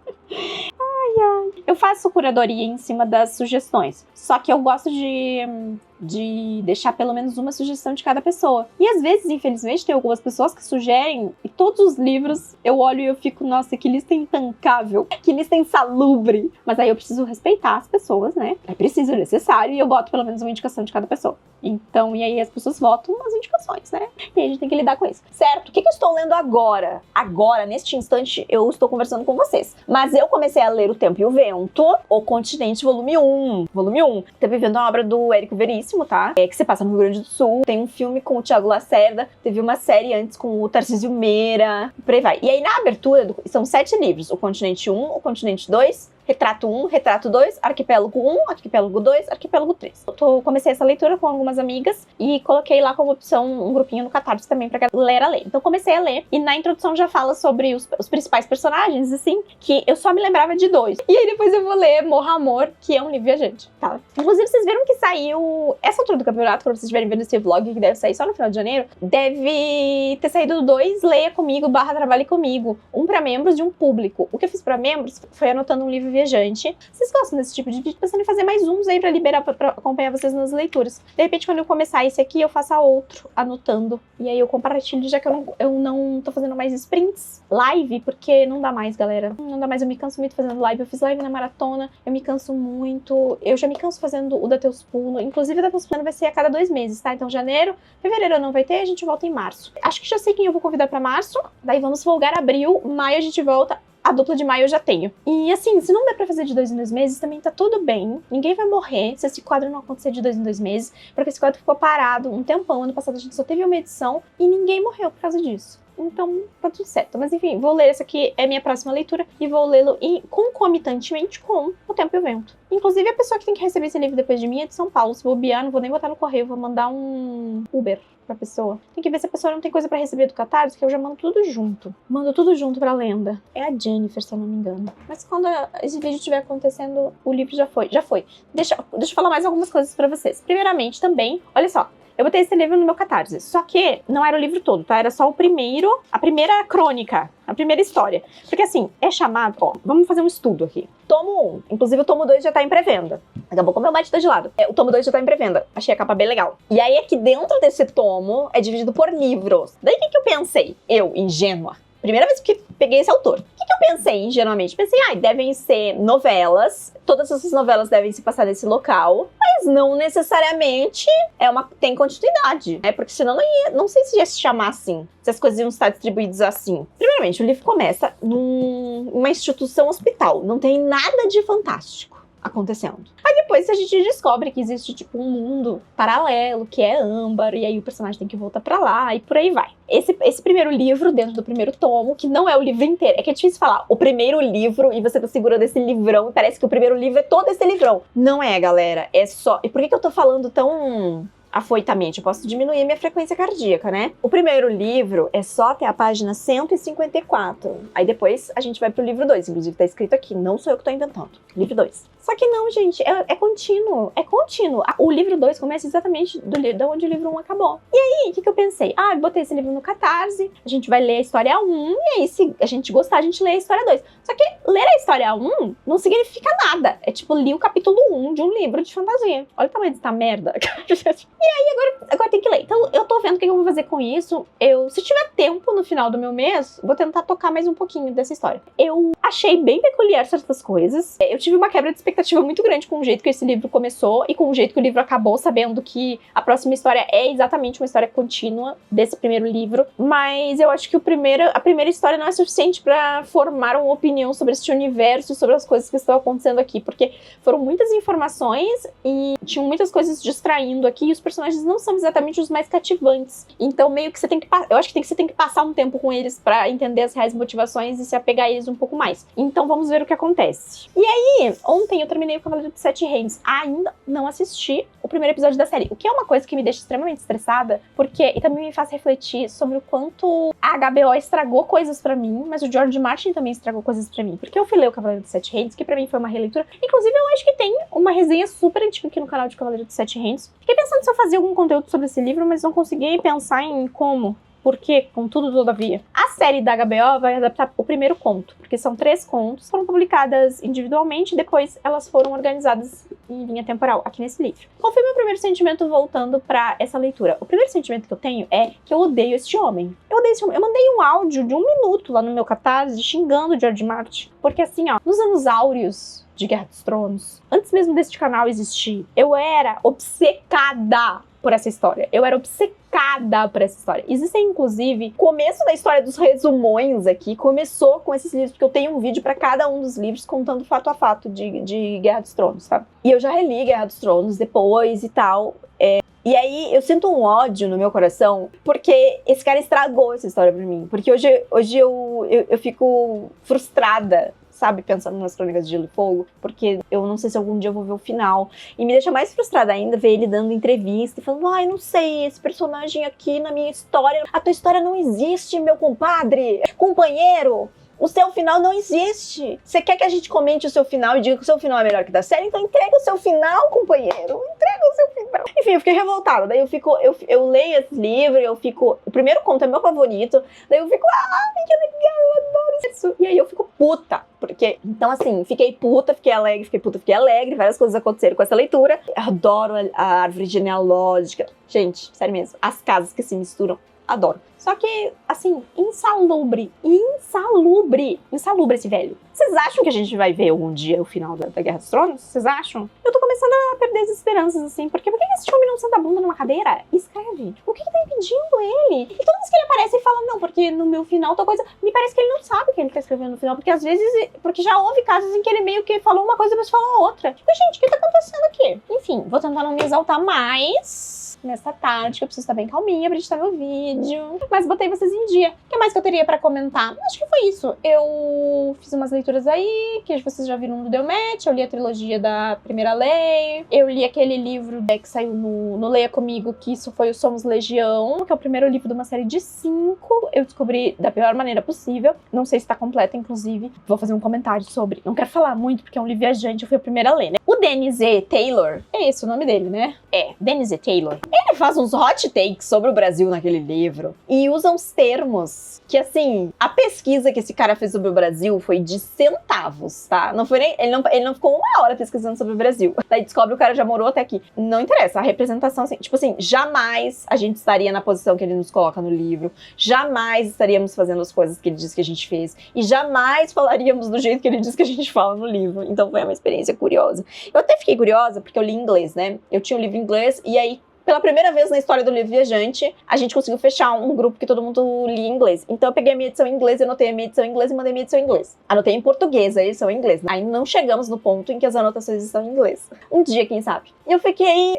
Eu faço curadoria em cima das sugestões. Só que eu gosto de deixar pelo menos uma sugestão de cada pessoa. E às vezes, infelizmente, tem algumas pessoas que sugerem e todos os livros eu olho e eu fico, nossa, que lista intancável, que lista insalubre. Mas aí eu preciso respeitar as pessoas, né? É preciso, é necessário, e eu boto pelo menos uma indicação de cada pessoa. Então, e aí as pessoas votam as indicações, né? E aí a gente tem que lidar com isso. Certo? O que eu estou lendo agora? Agora, neste instante, eu estou conversando com vocês. Mas eu comecei a ler O Tempo e o Vento, O Continente, volume 1. Volume 1. O Tempo e o Vento é uma obra do Érico Veríssimo, tá? Que se passa no Rio Grande do Sul. Tem um filme com o Thiago Lacerda. Teve uma série antes com o Tarcísio Meira. Por aí vai. E aí, na abertura, são 7 livros. O Continente 1, O Continente 2... Retrato 1, Retrato 2, Arquipélago 1, Arquipélago 2, Arquipélago 3. Comecei essa leitura com algumas amigas e coloquei lá como opção um grupinho no Catarse também pra ler a ler. Então comecei a ler e na introdução já fala sobre os principais personagens, assim, que eu só me lembrava de 2. E aí depois eu vou ler Morra Amor, que é um livro viajante, tá? Inclusive vocês viram que saiu, essa altura do campeonato, quando vocês estiverem vendo esse vlog, que deve sair só no final de janeiro, deve ter saído 2 Leia Comigo / Trabalhe Comigo. Um pra membros e um público. O que eu fiz pra membros foi anotando um livro viajante. Vocês gostam desse tipo de vídeo? Pensando em fazer mais uns aí pra liberar, pra acompanhar vocês nas leituras. De repente, quando eu começar esse aqui, eu faço outro, anotando. E aí eu compartilho, já que eu não tô fazendo mais sprints. Live, porque não dá mais, galera. Não dá mais, eu me canso muito fazendo live. Eu fiz live na maratona, eu me canso muito. Eu já me canso fazendo o da Teus Pulos. Inclusive, o da Teus Pulos vai ser a cada 2 meses, tá? Então, janeiro, fevereiro não vai ter, a gente volta em março. Acho que já sei quem eu vou convidar pra março. Daí vamos folgar abril, maio a gente volta. A dupla de maio eu já tenho. E assim, se não der pra fazer de 2 em 2 meses, também tá tudo bem. Ninguém vai morrer se esse quadro não acontecer de 2 em 2 meses. Porque esse quadro ficou parado um tempão. Ano passado a gente só teve uma edição e ninguém morreu por causa disso. Então, tá tudo certo. Mas enfim, vou ler essa aqui, é minha próxima leitura. E vou lê-lo concomitantemente com O Tempo e o Vento. Inclusive, a pessoa que tem que receber esse livro depois de mim é de São Paulo. Se bobear, não vou nem botar no correio, vou mandar um Uber pra pessoa. Tem que ver se a pessoa não tem coisa pra receber do Catarse, que eu já mando tudo junto. Mando tudo junto pra lenda. É a Jennifer, se eu não me engano. Mas quando esse vídeo estiver acontecendo, o livro já foi. Já foi. Deixa eu falar mais algumas coisas pra vocês. Primeiramente, também, olha só. Eu botei esse livro no meu Catarse, só que não era o livro todo, tá? Era só a primeira crônica, a primeira história. Porque assim, é chamado, ó, vamos fazer um estudo aqui. Tomo 1, inclusive o tomo 2 já tá em pré-venda. Daqui a pouco o meu mate tá de lado. O tomo 2 já tá em pré-venda, achei a capa bem legal. E aí aqui dentro desse tomo é dividido por livros. Daí o que eu pensei? Eu, ingênua. Primeira vez que peguei esse autor. O que eu pensei ingenuamente? Pensei, devem ser novelas. Todas essas novelas devem se passar nesse local. Mas não necessariamente tem continuidade, né? Porque senão não sei se ia se chamar assim. Se as coisas iam estar distribuídas assim. Primeiramente, o livro começa numa instituição hospital. Não tem nada de fantástico acontecendo. Aí depois a gente descobre que existe tipo um mundo paralelo, que é âmbar, e aí o personagem tem que voltar pra lá, e por aí vai. Esse primeiro livro, dentro do primeiro tomo, que não é o livro inteiro, é que é difícil falar o primeiro livro, e você tá segurando esse livrão, e parece que o primeiro livro é todo esse livrão. Não é, galera, é só... E por que eu tô falando tão afoitamente? Eu posso diminuir minha frequência cardíaca, né? O primeiro livro é só até a página 154. Aí depois a gente vai pro livro 2. Inclusive tá escrito aqui, não sou eu que tô inventando. Livro 2. Só que não, gente, é contínuo. É contínuo. O livro 2 começa exatamente da onde o livro 1 acabou. E aí, o que eu pensei? Eu botei esse livro no Catarse, a gente vai ler a história 1, e aí, se a gente gostar, a gente lê a história 2. Só que ler a história 1 não significa nada. É tipo, li o capítulo 1 de um livro de fantasia. Olha o tamanho dessa merda. E aí, agora tem que ler. Então, eu tô vendo o que eu vou fazer com isso. Se tiver tempo no final do meu mês, vou tentar tocar mais um pouquinho dessa história. Eu achei bem peculiar certas coisas. Eu tive uma quebra de expectativa muito grande com o jeito que esse livro começou e com o jeito que o livro acabou, sabendo que a próxima história é exatamente uma história contínua desse primeiro livro. Mas eu acho que a primeira história não é suficiente pra formar uma opinião sobre este universo e sobre as coisas que estão acontecendo aqui, porque foram muitas informações e tinham muitas coisas distraindo aqui, e os personagens personagens não são exatamente os mais cativantes. Então, meio que você tem que... Eu acho que você tem que passar um tempo com eles pra entender as reais motivações e se apegar a eles um pouco mais. Então, vamos ver o que acontece. E aí, ontem eu terminei o Cavaleiro dos Sete Reinos. Ainda não assisti o primeiro episódio da série, o que é uma coisa que me deixa extremamente estressada, porque e também me faz refletir sobre o quanto a HBO estragou coisas pra mim, mas o George Martin também estragou coisas pra mim. Porque eu fui ler o Cavaleiro dos Sete Reinos, que pra mim foi uma releitura. Inclusive, eu acho que tem uma resenha super antiga aqui no canal de Cavaleiro dos Sete Reinos. Fiquei pensando se eu fazia algum conteúdo sobre esse livro, mas não consegui pensar em como. Por quê? Contudo, todavia. A série da HBO vai adaptar o primeiro conto, porque são 3 contos, foram publicadas individualmente e depois elas foram organizadas em linha temporal, aqui nesse livro. Qual foi meu primeiro sentimento voltando pra essa leitura? O primeiro sentimento que eu tenho é que eu odeio este homem. Eu odeio este homem. Eu mandei um áudio de 1 minuto lá no meu Catarse xingando o George Martin, porque assim, ó, nos anos áureos de Guerra dos Tronos, antes mesmo deste canal existir, eu era obcecada por essa história. Eu era obcecada por essa história. Existem, inclusive, começo da história dos resumões aqui, começou com esses livros, porque eu tenho um vídeo pra cada um dos livros contando fato a fato de Guerra dos Tronos, tá? E eu já reli Guerra dos Tronos depois e tal. E aí eu sinto um ódio no meu coração, porque esse cara estragou essa história pra mim. Porque hoje eu fico frustrada, sabe, pensando nas Crônicas de Gelo e Fogo, porque eu não sei se algum dia eu vou ver o final. E me deixa mais frustrada ainda ver ele dando entrevista e falando, ai, não sei, esse personagem aqui na minha história, a tua história não existe, meu compadre, companheiro. O seu final não existe. Você quer que a gente comente o seu final e diga que o seu final é melhor que o da série? Então entrega o seu final, companheiro. Entrega o seu final. Enfim, eu fiquei revoltada. Daí eu leio esse livro, o primeiro conto é meu favorito. Daí eu fico, ai, que legal, eu adoro isso. E aí eu fico puta. Porque, então assim, fiquei puta, fiquei alegre, fiquei puta, fiquei alegre. Várias coisas aconteceram com essa leitura. Eu adoro a árvore genealógica. Gente, sério mesmo, as casas que se misturam, adoro. Só que, assim, insalubre esse velho. Vocês acham que a gente vai ver algum dia o final da Guerra dos Tronos? Vocês acham? Eu tô começando a perder as esperanças, assim, porque por que esse homem não senta a bunda numa cadeira e escreve? O que tá impedindo ele? E todas as que ele aparece, ele fala, não, porque no meu final tal coisa, me parece que ele não sabe o que ele tá escrevendo no final, porque às vezes, porque já houve casos em que ele meio que falou uma coisa e depois falou outra. Tipo, gente, o que tá acontecendo aqui? Enfim, vou tentar não me exaltar mais nessa tarde, que eu preciso estar bem calminha pra editar meu vídeo. Mas botei vocês em dia. O que mais que eu teria pra comentar? Acho que foi isso. Eu fiz umas leituras aí, que vocês já viram no Deu Match. Eu li a trilogia da Primeira Lei. Eu li aquele livro que saiu no Leia Comigo, que isso foi o Somos Legião, que é o primeiro livro de uma série de 5. Eu descobri da pior maneira possível. Não sei se tá completa, inclusive. Vou fazer um comentário sobre. Não quero falar muito, porque é um livro viajante. Eu fui a primeira a ler, né? O Dennis E. Taylor, é esse o nome dele, né? É, Dennis E. Taylor. Ele faz uns hot takes sobre o Brasil naquele livro. E usa uns termos que, assim, a pesquisa que esse cara fez sobre o Brasil foi de centavos, tá? Não foi nem, ele não ficou 1 hora pesquisando sobre o Brasil. Daí descobre o cara já morou até aqui. Não interessa, a representação, assim, tipo assim, jamais a gente estaria na posição que ele nos coloca no livro, jamais estaríamos fazendo as coisas que ele diz que a gente fez, e jamais falaríamos do jeito que ele diz que a gente fala no livro. Então foi uma experiência curiosa. Eu até fiquei curiosa porque eu li em inglês, né? Eu tinha um livro em inglês e aí, pela primeira vez na história do livro viajante, a gente conseguiu fechar um grupo que todo mundo lia em inglês. Então eu peguei a minha edição em inglês, anotei a minha edição em inglês e mandei a minha edição em inglês. Anotei em português, a edição em inglês. Aí não chegamos no ponto em que as anotações estão em inglês. Um dia, quem sabe. Eu fiquei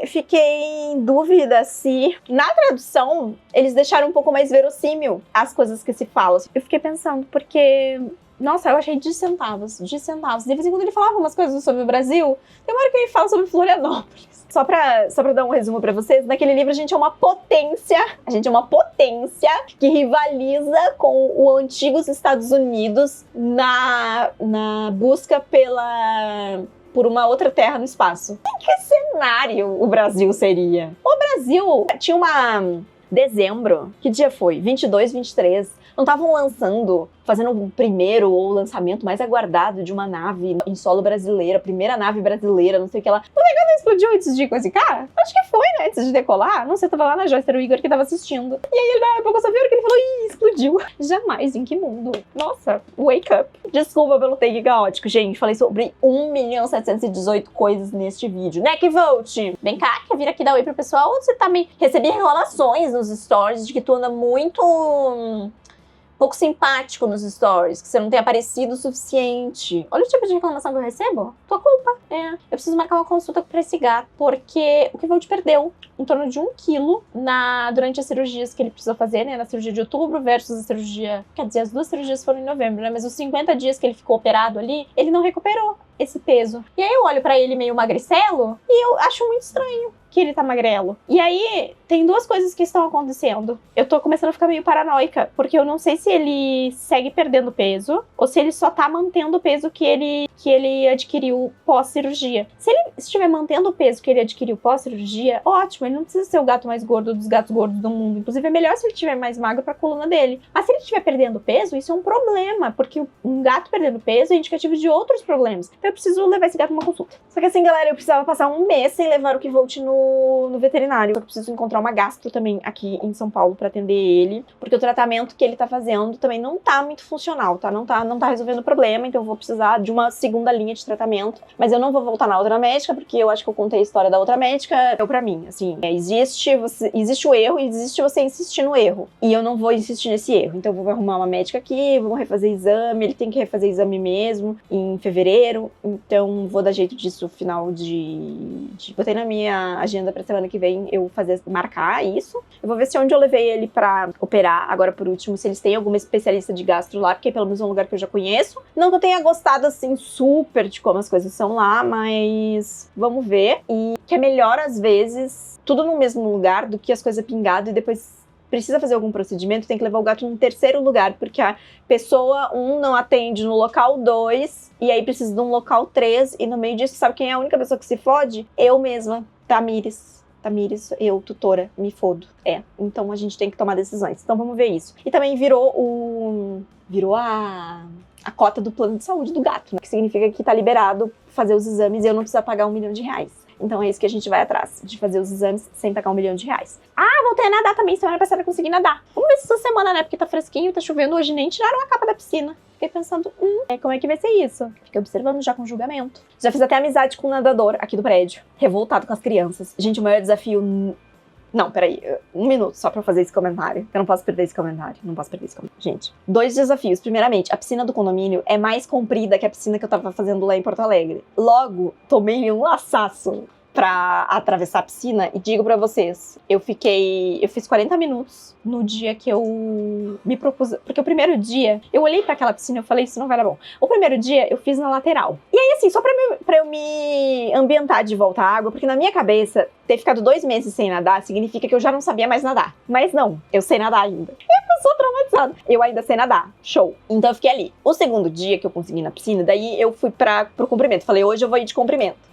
em dúvida se, na tradução, eles deixaram um pouco mais verossímil as coisas que se falam. Eu fiquei pensando, porque... Nossa, eu achei de centavos. De vez em quando ele falava umas coisas sobre o Brasil, tem uma hora que ele fala sobre Florianópolis. Só pra dar um resumo pra vocês, naquele livro a gente é uma potência que rivaliza com os antigos Estados Unidos na busca por uma outra terra no espaço. Em que cenário o Brasil seria? O Brasil tinha uma... Dezembro, que dia foi? 22, 23. Não estavam fazendo o primeiro ou o lançamento mais aguardado de uma nave em solo brasileira, primeira nave brasileira, não sei o que lá. O negócio não explodiu antes de coisa, cara? Acho que foi, né? Antes de decolar. Não sei, eu tava lá na Joyce, era o Igor que tava assistindo. E aí, na época, eu só vi a hora que ele falou, ih, explodiu. Jamais, em que mundo? Nossa, wake up. Desculpa pelo take caótico, gente. Falei sobre 1.718 coisas neste vídeo. Neckvolt! Vem cá, quer vir aqui dar oi pro pessoal? Ou você tá me... Recebi reclamações nos stories de que tu anda muito pouco simpático nos stories, que você não tem aparecido o suficiente. Olha o tipo de reclamação que eu recebo. Tua culpa. Eu preciso marcar uma consulta pra esse gato, porque o Kivolt perdeu em torno de 1 quilo durante as cirurgias que ele precisou fazer, né? Na cirurgia de outubro versus a cirurgia... Quer dizer, as 2 cirurgias foram em novembro, né? Mas os 50 dias que ele ficou operado ali, ele não recuperou esse peso. E aí eu olho pra ele meio magricelo e eu acho muito estranho que ele tá magrelo. E aí, tem 2 coisas que estão acontecendo. Eu tô começando a ficar meio paranoica, porque eu não sei se ele segue perdendo peso, ou se ele só tá mantendo o peso que ele adquiriu pós-cirurgia. Se ele estiver mantendo o peso que ele adquiriu pós-cirurgia, ótimo, ele não precisa ser o gato mais gordo dos gatos gordos do mundo. Inclusive, é melhor se ele estiver mais magro pra coluna dele. Mas se ele estiver perdendo peso, isso é um problema, porque um gato perdendo peso é indicativo de outros problemas. Então eu preciso levar esse gato numa consulta. Só que assim, galera, eu precisava passar 1 mês sem levar o Kivolt no veterinário. Eu preciso encontrar uma gastro também aqui em São Paulo pra atender ele, porque o tratamento que ele tá fazendo também não tá muito funcional, tá? Não tá resolvendo o problema, então eu vou precisar de uma segunda linha de tratamento. Mas eu não vou voltar na outra médica, porque eu acho que eu contei a história da outra médica. Deu pra mim, assim, existe o erro e existe você insistir no erro. E eu não vou insistir nesse erro. Então eu vou arrumar uma médica aqui, vamos refazer exame, ele tem que refazer exame mesmo em fevereiro, então vou dar jeito disso final de... Botei na minha agenda pra semana que vem eu marcar isso. Eu vou ver se onde eu levei ele pra operar, agora por último, se eles têm alguma especialista de gastro lá, porque pelo menos é um lugar que eu já conheço. Não que eu tenha gostado, assim, super de como as coisas são lá, mas vamos ver. E que é melhor, às vezes, tudo no mesmo lugar do que as coisas pingado e depois precisa fazer algum procedimento, tem que levar o gato num terceiro lugar, porque a pessoa 1 não atende no local 2, e aí precisa de um local 3, e no meio disso, sabe quem é a única pessoa que se fode? Eu mesma, Tamires, eu, tutora, me fodo. Então a gente tem que tomar decisões. Então vamos ver isso. E também virou a cota do plano de saúde do gato, né? Que significa que tá liberado fazer os exames e eu não preciso pagar R$1 milhão. Então é isso que a gente vai atrás, de fazer os exames sem pagar R$1 milhão. Voltei a nadar também, semana passada eu consegui nadar. Vamos ver se essa semana, né, porque tá fresquinho, tá chovendo, hoje nem tiraram a capa da piscina. Fiquei pensando, como é que vai ser isso? Fiquei observando já com julgamento. Já fiz até amizade com um nadador aqui do prédio, revoltado com as crianças. Gente, o maior desafio... Não, peraí, 1 minuto só pra fazer esse comentário. Eu não posso perder esse comentário, Gente, 2 desafios. Primeiramente, a piscina do condomínio é mais comprida que a piscina que eu tava fazendo lá em Porto Alegre. Logo, tomei um laçaço pra atravessar a piscina e digo pra vocês, eu fiz 40 minutos no dia que eu me propus, porque o primeiro dia, eu olhei pra aquela piscina e eu falei, isso não vai dar bom. O primeiro dia eu fiz na lateral. E aí assim, só pra eu me ambientar de volta à água, porque na minha cabeça, ter ficado 2 meses sem nadar significa que eu já não sabia mais nadar. Mas não, eu sei nadar ainda. Eu sou traumatizada. Eu ainda sei nadar. Show. Então eu fiquei ali. O segundo dia que eu consegui ir na piscina, daí eu fui pro comprimento. Falei, hoje eu vou ir de comprimento.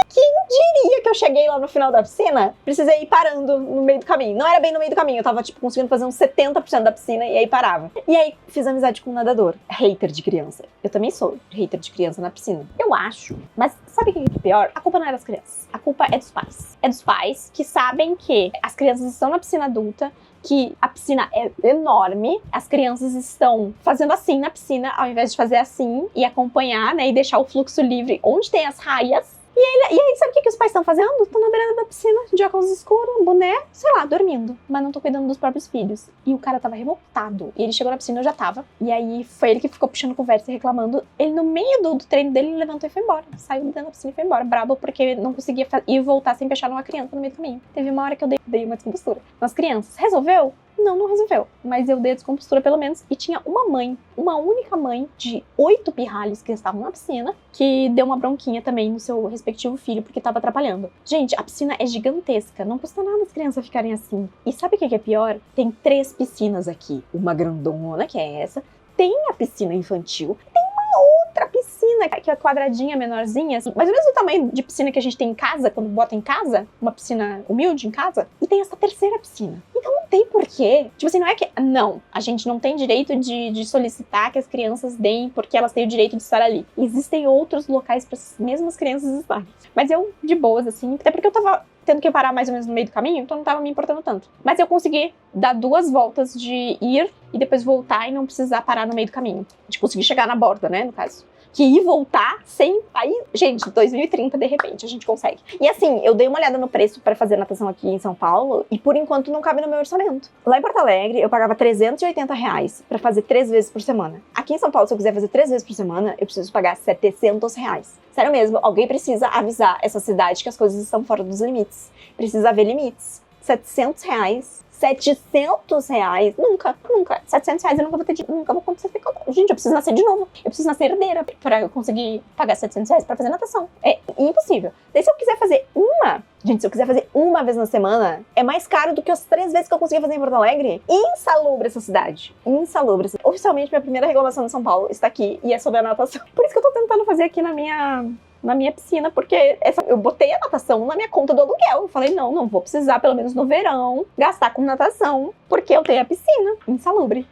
Quem diria que eu cheguei lá no final da piscina? Precisei ir parando no meio do caminho. Não era bem no meio do caminho, eu tava, conseguindo fazer uns 70% da piscina e aí parava. E aí, fiz amizade com um nadador. Hater de criança. Eu também sou hater de criança na piscina. Eu acho. Mas sabe o que é pior? A culpa não é das crianças. A culpa é dos pais. É dos pais que sabem que as crianças estão na piscina adulta, que a piscina é enorme, as crianças estão fazendo assim na piscina, ao invés de fazer assim e acompanhar, né, e deixar o fluxo livre onde tem as raias. E aí, sabe o que os pais estão fazendo? Estão na beirada da piscina, de óculos escuros, boné, sei lá, dormindo. Mas não estão cuidando dos próprios filhos. E o cara tava revoltado. E ele chegou na piscina, eu já tava. E aí, foi ele que ficou puxando conversa e reclamando. Ele, no meio do treino dele, ele levantou e foi embora. Saiu dentro da piscina e foi embora. Brabo, porque não conseguia ir voltar sem fechar numa criança no meio do caminho. Teve uma hora que eu dei uma descompostura nas crianças. Resolveu? Não resolveu. Mas eu dei a descompostura pelo menos. E tinha uma única mãe de 8 pirralhos que estavam na piscina, que deu uma bronquinha também no seu respectivo filho, porque tava atrapalhando. Gente, a piscina é gigantesca. Não custa nada as crianças ficarem assim. E sabe o que é pior? Tem 3 piscinas aqui. Uma grandona, que é essa. Tem a piscina infantil. Tem uma outra piscina, que é quadradinha, menorzinha, assim, mais ou menos do tamanho de piscina que a gente tem em casa, quando bota em casa, uma piscina humilde em casa, e tem essa terceira piscina. Então não tem porquê. Tipo assim, não é que... Não, a gente não tem direito de solicitar que as crianças deem porque elas têm o direito de estar ali. Existem outros locais para as mesmas crianças estarem. Mas eu, de boas, assim, até porque eu tava tendo que parar mais ou menos no meio do caminho, então não tava me importando tanto. Mas eu consegui dar 2 voltas de ir e depois voltar e não precisar parar no meio do caminho. De conseguir chegar na borda, né, no caso. que ir e voltar sem... Aí, gente, 2030, de repente, a gente consegue. E assim, eu dei uma olhada no preço pra fazer natação aqui em São Paulo e por enquanto não cabe no meu orçamento. Lá em Porto Alegre, eu pagava R$380 pra fazer 3 vezes por semana. Aqui em São Paulo, se eu quiser fazer 3 vezes por semana, eu preciso pagar R$700. Sério mesmo, alguém precisa avisar essa cidade que as coisas estão fora dos limites. Precisa haver limites. R$700. R$700? Nunca. R$700 eu nunca vou ter dinheiro. Nunca vou conseguir. Gente, eu preciso nascer de novo. Eu preciso nascer herdeira pra eu conseguir pagar R$700 pra fazer natação. É impossível. Daí se eu quiser fazer se eu quiser fazer uma vez na semana, é mais caro do que as 3 vezes que eu consegui fazer em Porto Alegre. Insalubre essa cidade. Insalubre. Oficialmente, minha primeira reclamação de São Paulo está aqui e é sobre a natação. Por isso que eu tô tentando fazer aqui na minha piscina, porque eu botei a natação na minha conta do aluguel. Eu falei, não vou precisar, pelo menos no verão, gastar com natação, porque eu tenho a piscina. Insalubre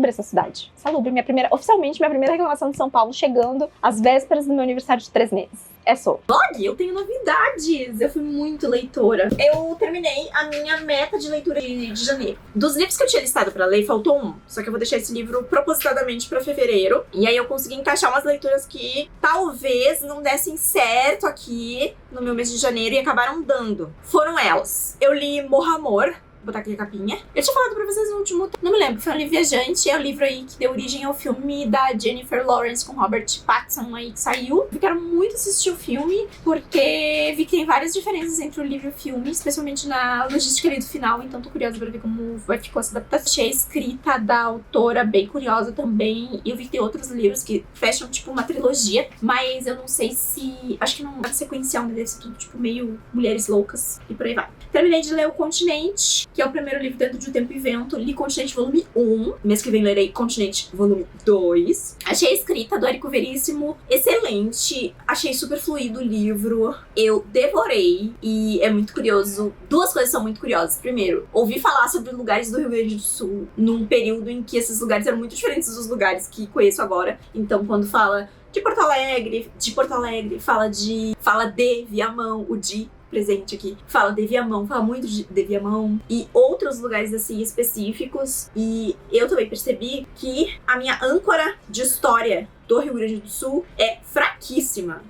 essa cidade. Insalubre. Oficialmente, minha primeira reclamação de São Paulo, chegando às vésperas do meu aniversário de 3 meses. É só.
Blog, eu tenho novidades. Eu fui muito leitora. Eu terminei a minha meta de leitura de janeiro. Dos livros que eu tinha listado pra ler, faltou um. Só que eu vou deixar esse livro propositadamente pra fevereiro. E aí eu consegui encaixar umas leituras que talvez não dessem certo aqui no meu mês de janeiro e acabaram dando. Foram elas. Eu li Morra Amor. Vou botar aqui a capinha. Eu tinha falado pra vocês no último... Não me lembro. Foi um livro viajante. É o livro aí que deu origem ao filme da Jennifer Lawrence com Robert Pattinson aí que saiu. Eu quero muito assistir o filme, porque vi que tem várias diferenças entre o livro e o filme, especialmente na logística ali do final. Então tô curiosa pra ver como ficou essa adaptação. Achei a escrita da autora bem curiosa também. E eu vi que tem outros livros que fecham tipo uma trilogia, mas eu não sei se... Acho que não é sequencial, né? Deve ser tudo tipo meio Mulheres Loucas e por aí vai. Terminei de ler O Continente, que é o primeiro livro dentro de O Tempo e Vento. Li Continente volume 1. Mês que vem lerei Continente volume 2. Achei a escrita do Érico Veríssimo excelente. Achei super fluido o livro. Eu devorei. E é muito curioso. 2 coisas são muito curiosas. Primeiro, ouvi falar sobre lugares do Rio Grande do Sul num período em que esses lugares eram muito diferentes dos lugares que conheço agora. Então, quando fala de Porto Alegre, fala de Viamão, o de presente aqui. Fala de Viamão, fala muito de Viamão e outros lugares assim específicos. E eu também percebi que a minha âncora de história do Rio Grande do Sul é fraquíssima.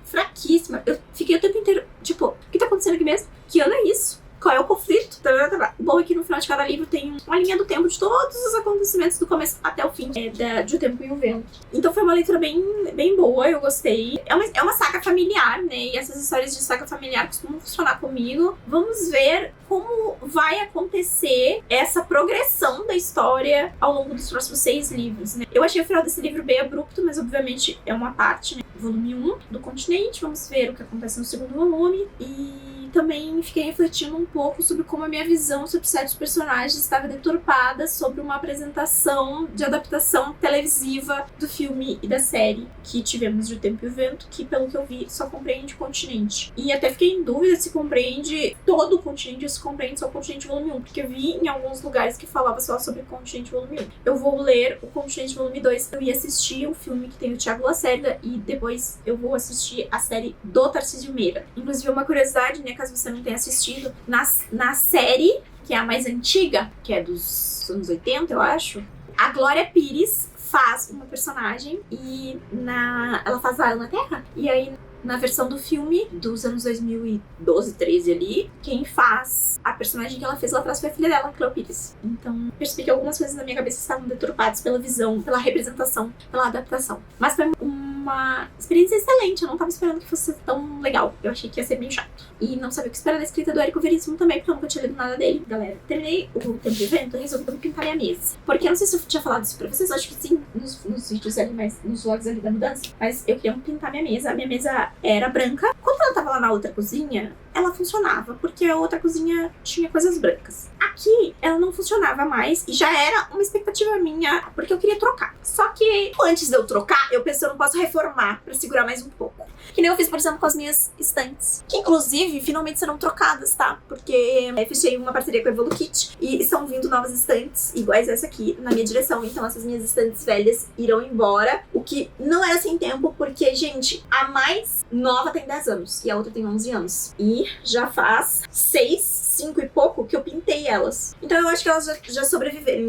Eu fiquei o tempo inteiro, tipo, o que tá acontecendo aqui mesmo? Que ano é isso? Qual é o conflito? O bom é que no final de cada livro tem uma linha do tempo de todos os acontecimentos do começo até o fim de O Tempo e o Vento. Então foi uma leitura bem boa, eu gostei. É uma saga familiar, né? E essas histórias de saga familiar costumam funcionar comigo. Vamos ver como vai acontecer essa progressão da história ao longo dos próximos 6 livros, né? Eu achei o final desse livro bem abrupto, mas obviamente é uma parte, né? Volume 1 do Continente. Vamos ver o que acontece no segundo volume. E também fiquei refletindo um pouco sobre como a minha visão sobre certos personagens estava deturpada sobre uma apresentação de adaptação televisiva do filme e da série que tivemos de O Tempo e o Vento, que pelo que eu vi só compreende o Continente. E até fiquei em dúvida se compreende todo o Continente ou se compreende só o Continente volume 1, porque eu vi em alguns lugares que falava só sobre o Continente volume 1. Eu vou ler o Continente volume 2, eu ia assistir o filme que tem o Thiago Lacerda e depois eu vou assistir a série do Tarcísio Meira. Inclusive uma curiosidade, né, caso você não tenha assistido, na série, que é a mais antiga, que é dos anos 80, eu acho, a Glória Pires faz uma personagem e ela faz a Ana Terra. E aí, na versão do filme dos anos 2012, 13 ali, quem faz a personagem que ela fez lá atrás foi a filha dela, Cleo Pires. Então, percebi que algumas coisas na minha cabeça estavam deturpadas pela visão, pela representação, pela adaptação. Mas foi uma experiência excelente, eu não tava esperando que fosse tão legal. Eu achei que ia ser bem chato. E não sabia o que esperar da escrita do Érico Veríssimo também, porque eu nunca tinha lido nada dele, galera. Terminei o Tempo e Vento e resolvi pintar minha mesa. Porque eu não sei se eu tinha falado isso pra vocês, acho que sim, nos vídeos ali, nos vlogs ali da mudança. Mas eu queria pintar minha mesa. A minha mesa era branca. Quando ela tava lá na outra cozinha, ela funcionava, porque a outra cozinha tinha coisas brancas. Aqui, ela não funcionava mais e já era uma expectativa minha, porque eu queria trocar. Só que, antes de eu trocar, eu pensei, eu não posso reformar pra segurar mais um pouco. Que nem eu fiz, por exemplo, com as minhas estantes. Que, inclusive, finalmente serão trocadas, tá? Porque eu fechei uma parceria com a Evolukit e estão vindo novas estantes, iguais essa aqui, na minha direção. Então, essas minhas estantes velhas irão embora. O que não era sem tempo, porque, gente, a mais nova tem 10 anos e a outra tem 11 anos. E já faz 6 5 e pouco que eu pintei elas. Então eu acho que elas já sobreviveram.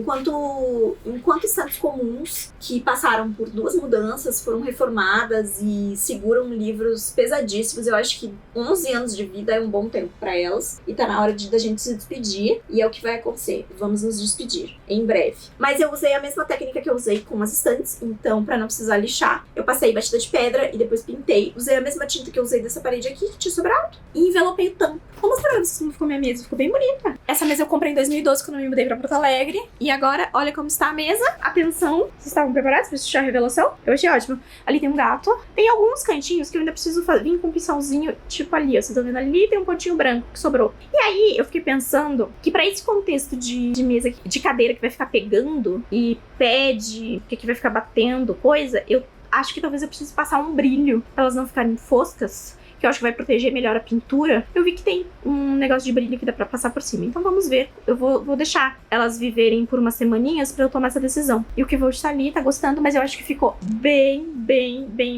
Enquanto estantes comuns, que passaram por 2 mudanças, foram reformadas e seguram livros pesadíssimos, eu acho que 11 anos de vida é um bom tempo pra elas. E tá na hora da gente se despedir. E é o que vai acontecer. Vamos nos despedir em breve. Mas eu usei a mesma técnica que eu usei com as estantes. Então, pra não precisar lixar, eu passei batida de pedra e depois pintei. Usei a mesma tinta que eu usei dessa parede aqui, que tinha sobrado. E envelopei o tampo. Vou mostrar pra vocês como ficou minha mesa. Ficou bem bonita. Essa mesa eu comprei em 2012, quando eu me mudei pra Porto Alegre. E agora, olha como está a mesa. Atenção. Vocês estavam preparados pra assistir a revelação? Eu achei ótimo. Ali tem um gato. Tem alguns cantinhos que eu ainda preciso vir com um pincelzinho, tipo ali, ó. Vocês estão vendo ali? Tem um pontinho branco que sobrou. E aí, eu fiquei pensando que pra esse contexto de mesa, de cadeira que vai ficar pegando e pede, que vai ficar batendo coisa, eu acho que talvez eu precise passar um brilho pra elas não ficarem foscas, que eu acho que vai proteger melhor a pintura. Eu vi que tem um negócio de brilho que dá pra passar por cima. Então vamos ver. Eu vou deixar elas viverem por umas semaninhas pra eu tomar essa decisão. E o que vou estar ali tá gostando, mas eu acho que ficou bem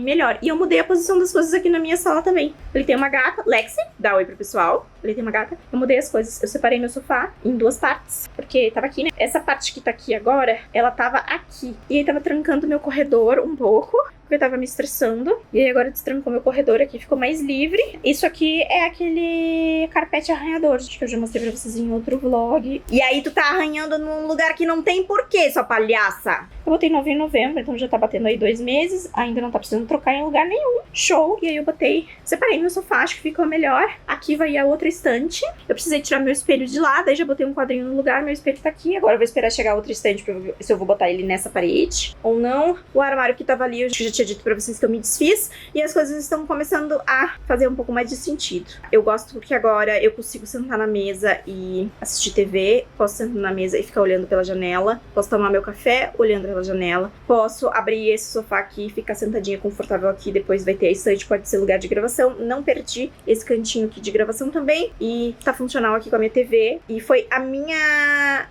melhor. E eu mudei a posição das coisas aqui na minha sala também. Ele tem uma gata, Lexi, dá oi pro pessoal. Ele tem uma gata. Eu mudei as coisas. Eu separei meu sofá em 2 partes, porque tava aqui, né? Essa parte que tá aqui agora, ela tava aqui. E aí tava trancando meu corredor um pouco, porque tava me estressando. E aí agora destrancou meu corredor aqui, ficou mais livre. Isso aqui é aquele carpete arranhador, que eu já mostrei pra vocês em outro vlog. E aí tu tá arranhando num lugar que não tem porquê, sua palhaça. Eu botei novo em novembro, então já tá batendo aí 2 meses. Ainda não tá precisando trocar em lugar nenhum. Show! E aí eu botei, separei meu sofá, acho que ficou melhor. Aqui vai a outra estante. Eu precisei tirar meu espelho de lá, daí já botei um quadrinho no lugar, meu espelho tá aqui. Agora eu vou esperar chegar a outra estante pra ver se eu vou botar ele nessa parede ou não. O armário que tava ali, eu já tinha dito pra vocês que eu me desfiz. E as coisas estão começando a fazer um pouco mais de sentido. Eu gosto que agora eu consigo sentar na mesa e assistir TV. Posso sentar na mesa e ficar olhando pela janela. Posso tomar meu café olhando pela janela. Posso abrir esse sofá aqui e ficar sentadinha confortável aqui. Depois vai ter a estante, pode ser lugar de gravação. Não perdi esse cantinho aqui de gravação também. E tá funcional aqui com a minha TV. E foi a minha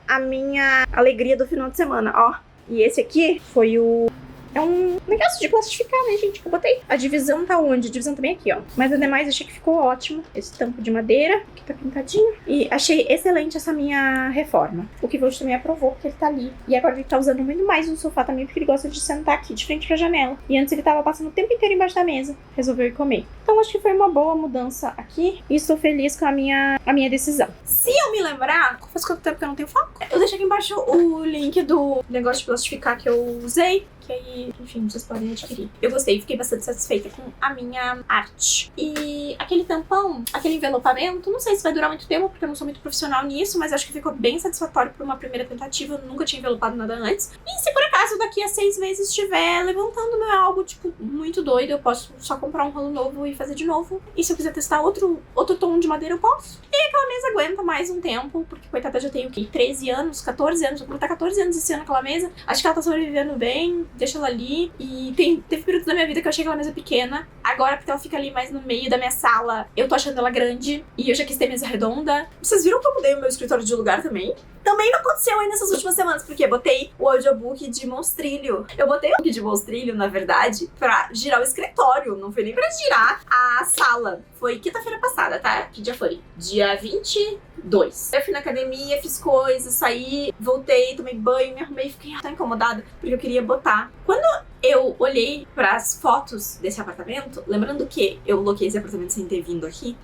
alegria do final de semana, ó. E esse aqui foi o... É um negócio de plastificar, né, gente? Que eu botei. A divisão tá onde? A divisão também aqui, ó. Mas ademais, achei que ficou ótimo. Esse tampo de madeira, que tá pintadinho. E achei excelente essa minha reforma. O que hoje também aprovou, porque ele tá ali. E agora ele tá usando muito mais um sofá também, porque ele gosta de sentar aqui, de frente pra janela. E antes ele tava passando o tempo inteiro embaixo da mesa. Resolveu ir comer. Então acho que foi uma boa mudança aqui. E estou feliz com a minha decisão. Se eu me lembrar, faz quanto tempo que eu não tenho foco? Eu deixei aqui embaixo o link do negócio de plastificar que eu usei. Que aí, enfim, vocês podem adquirir. Eu gostei, fiquei bastante satisfeita com a minha arte. E aquele tampão, aquele envelopamento, não sei se vai durar muito tempo, porque eu não sou muito profissional nisso, mas acho que ficou bem satisfatório por uma primeira tentativa. Eu nunca tinha envelopado nada antes. E se por acaso daqui a 6 meses estiver levantando, não é algo, tipo, muito doido, eu posso só comprar um rolo novo e fazer de novo. E se eu quiser testar outro tom de madeira, eu posso. E aquela mesa aguenta mais um tempo, porque, coitada, já tem o quê? 13 anos, 14 anos, vou botar 14 anos esse ano aquela mesa. Acho que ela tá sobrevivendo bem. Deixa ela ali. E teve períodos da minha vida que eu achei aquela mesa pequena. Agora, porque ela fica ali mais no meio da minha sala, eu tô achando ela grande. E eu já quis ter mesa redonda. Vocês viram que eu mudei o meu escritório de lugar também? Também não aconteceu aí nessas últimas semanas, porque eu botei o audiobook de Monstrilho. Eu botei o book de Monstrilho, na verdade, pra girar o escritório. Não foi nem pra girar a sala. Foi quinta-feira passada, tá? Que dia foi? Dia 22. Eu fui na academia, fiz coisas, saí, voltei, tomei banho, me arrumei, fiquei tão incomodada, porque eu queria botar. Quando eu olhei pras fotos desse apartamento, lembrando que eu loquei esse apartamento sem ter vindo aqui,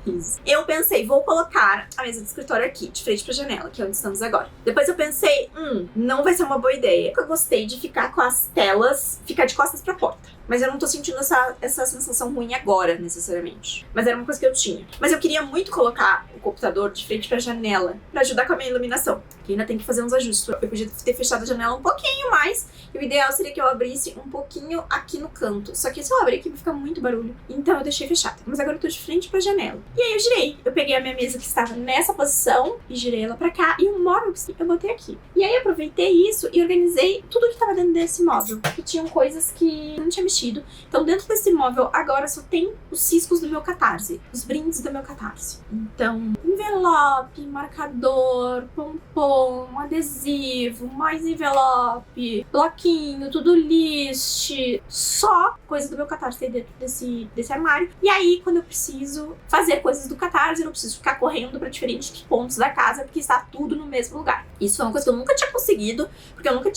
eu pensei, vou colocar a mesa de escritório aqui, de frente pra janela, que é onde estamos agora. Depois eu pensei, não vai ser uma boa ideia. Eu gostei de ficar com as telas, ficar de costas pra porta. Mas eu não tô sentindo essa sensação ruim agora, necessariamente. Mas era uma coisa que eu tinha. Mas eu queria muito colocar o computador de frente pra janela, pra ajudar com a minha iluminação. Que ainda tem que fazer uns ajustes. Eu podia ter fechado a janela um pouquinho mais. E o ideal seria que eu abrisse um pouquinho aqui no canto. Só que se eu abrir aqui, vai ficar muito barulho. Então eu deixei fechado. Mas agora eu tô de frente pra janela. E aí eu girei. Eu peguei a minha mesa que estava nessa posição e girei ela pra cá. E o móvel que eu botei aqui. E aí eu aproveitei isso e organizei tudo que tava dentro desse móvel. Que tinham coisas que não tinha mexido. Então dentro desse móvel agora só tem os ciscos do meu Catarse. Os brindes do meu Catarse. Então, envelope, marcador, pompom, adesivo, mais envelope, bloquinho, tudo list, literalmente só coisa do meu Catarse dentro desse armário. E aí, quando eu preciso fazer coisas do Catarse, eu não preciso ficar correndo pra diferentes pontos da casa, porque está tudo no mesmo lugar. Isso é uma coisa que eu nunca tinha conseguido, porque eu nunca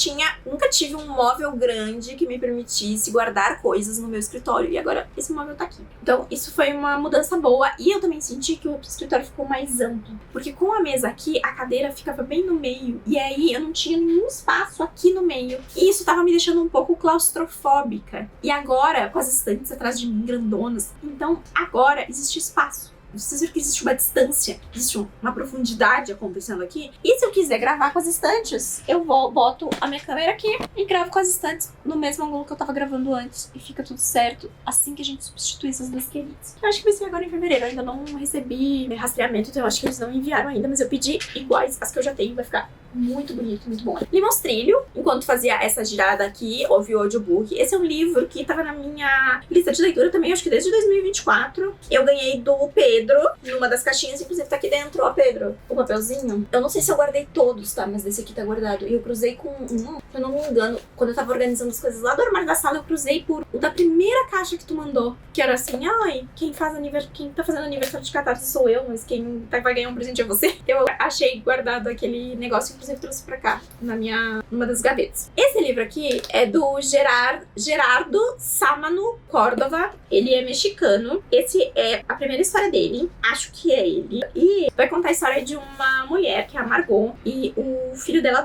tive um móvel grande que me permitisse guardar coisas no meu escritório. E agora esse móvel tá aqui. Então, isso foi uma mudança boa. E eu também senti que o escritório ficou mais amplo. Porque com a mesa aqui, a cadeira ficava bem no meio. E aí, eu não tinha nenhum espaço aqui no meio. E isso tava me deixando um pouco claustrofóbica. E agora, com as estantes atrás de mim, grandonas, então agora existe espaço. Vocês viram que existe uma distância, existe uma profundidade acontecendo aqui. E se eu quiser gravar com as estantes, eu boto a minha câmera aqui e gravo com as estantes no mesmo ângulo que eu tava gravando antes. E fica tudo certo assim que a gente substitui essas duas queridas. Eu acho que vai ser agora em fevereiro. Eu ainda não recebi rastreamento, então eu acho que eles não enviaram ainda. Mas eu pedi iguais as que eu já tenho. Vai ficar muito bonito, muito bom. Li Monstrilho, enquanto fazia essa girada aqui, ouvi o audiobook. Esse é um livro que tava na minha lista de leitura também, acho que desde 2024. Eu ganhei do Pedro, numa das caixinhas, inclusive tá aqui dentro, ó, Pedro, o papelzinho. Eu não sei se eu guardei todos, tá? Mas desse aqui tá guardado. E eu cruzei com um, se eu não me engano, quando eu tava organizando as coisas lá do armário da sala, eu cruzei por o da primeira caixa que tu mandou. Que era assim, ai, quem tá fazendo aniversário de Catarse sou eu, mas quem vai ganhar um presente é você. Eu achei guardado aquele negócio, inclusive trouxe pra cá, numa das gavetas. Esse livro aqui é do Gerardo Sámano Córdova. Ele é mexicano. Esse é a primeira história dele. Acho que é ele. E vai contar a história de uma mulher, que é a Margot, e o filho dela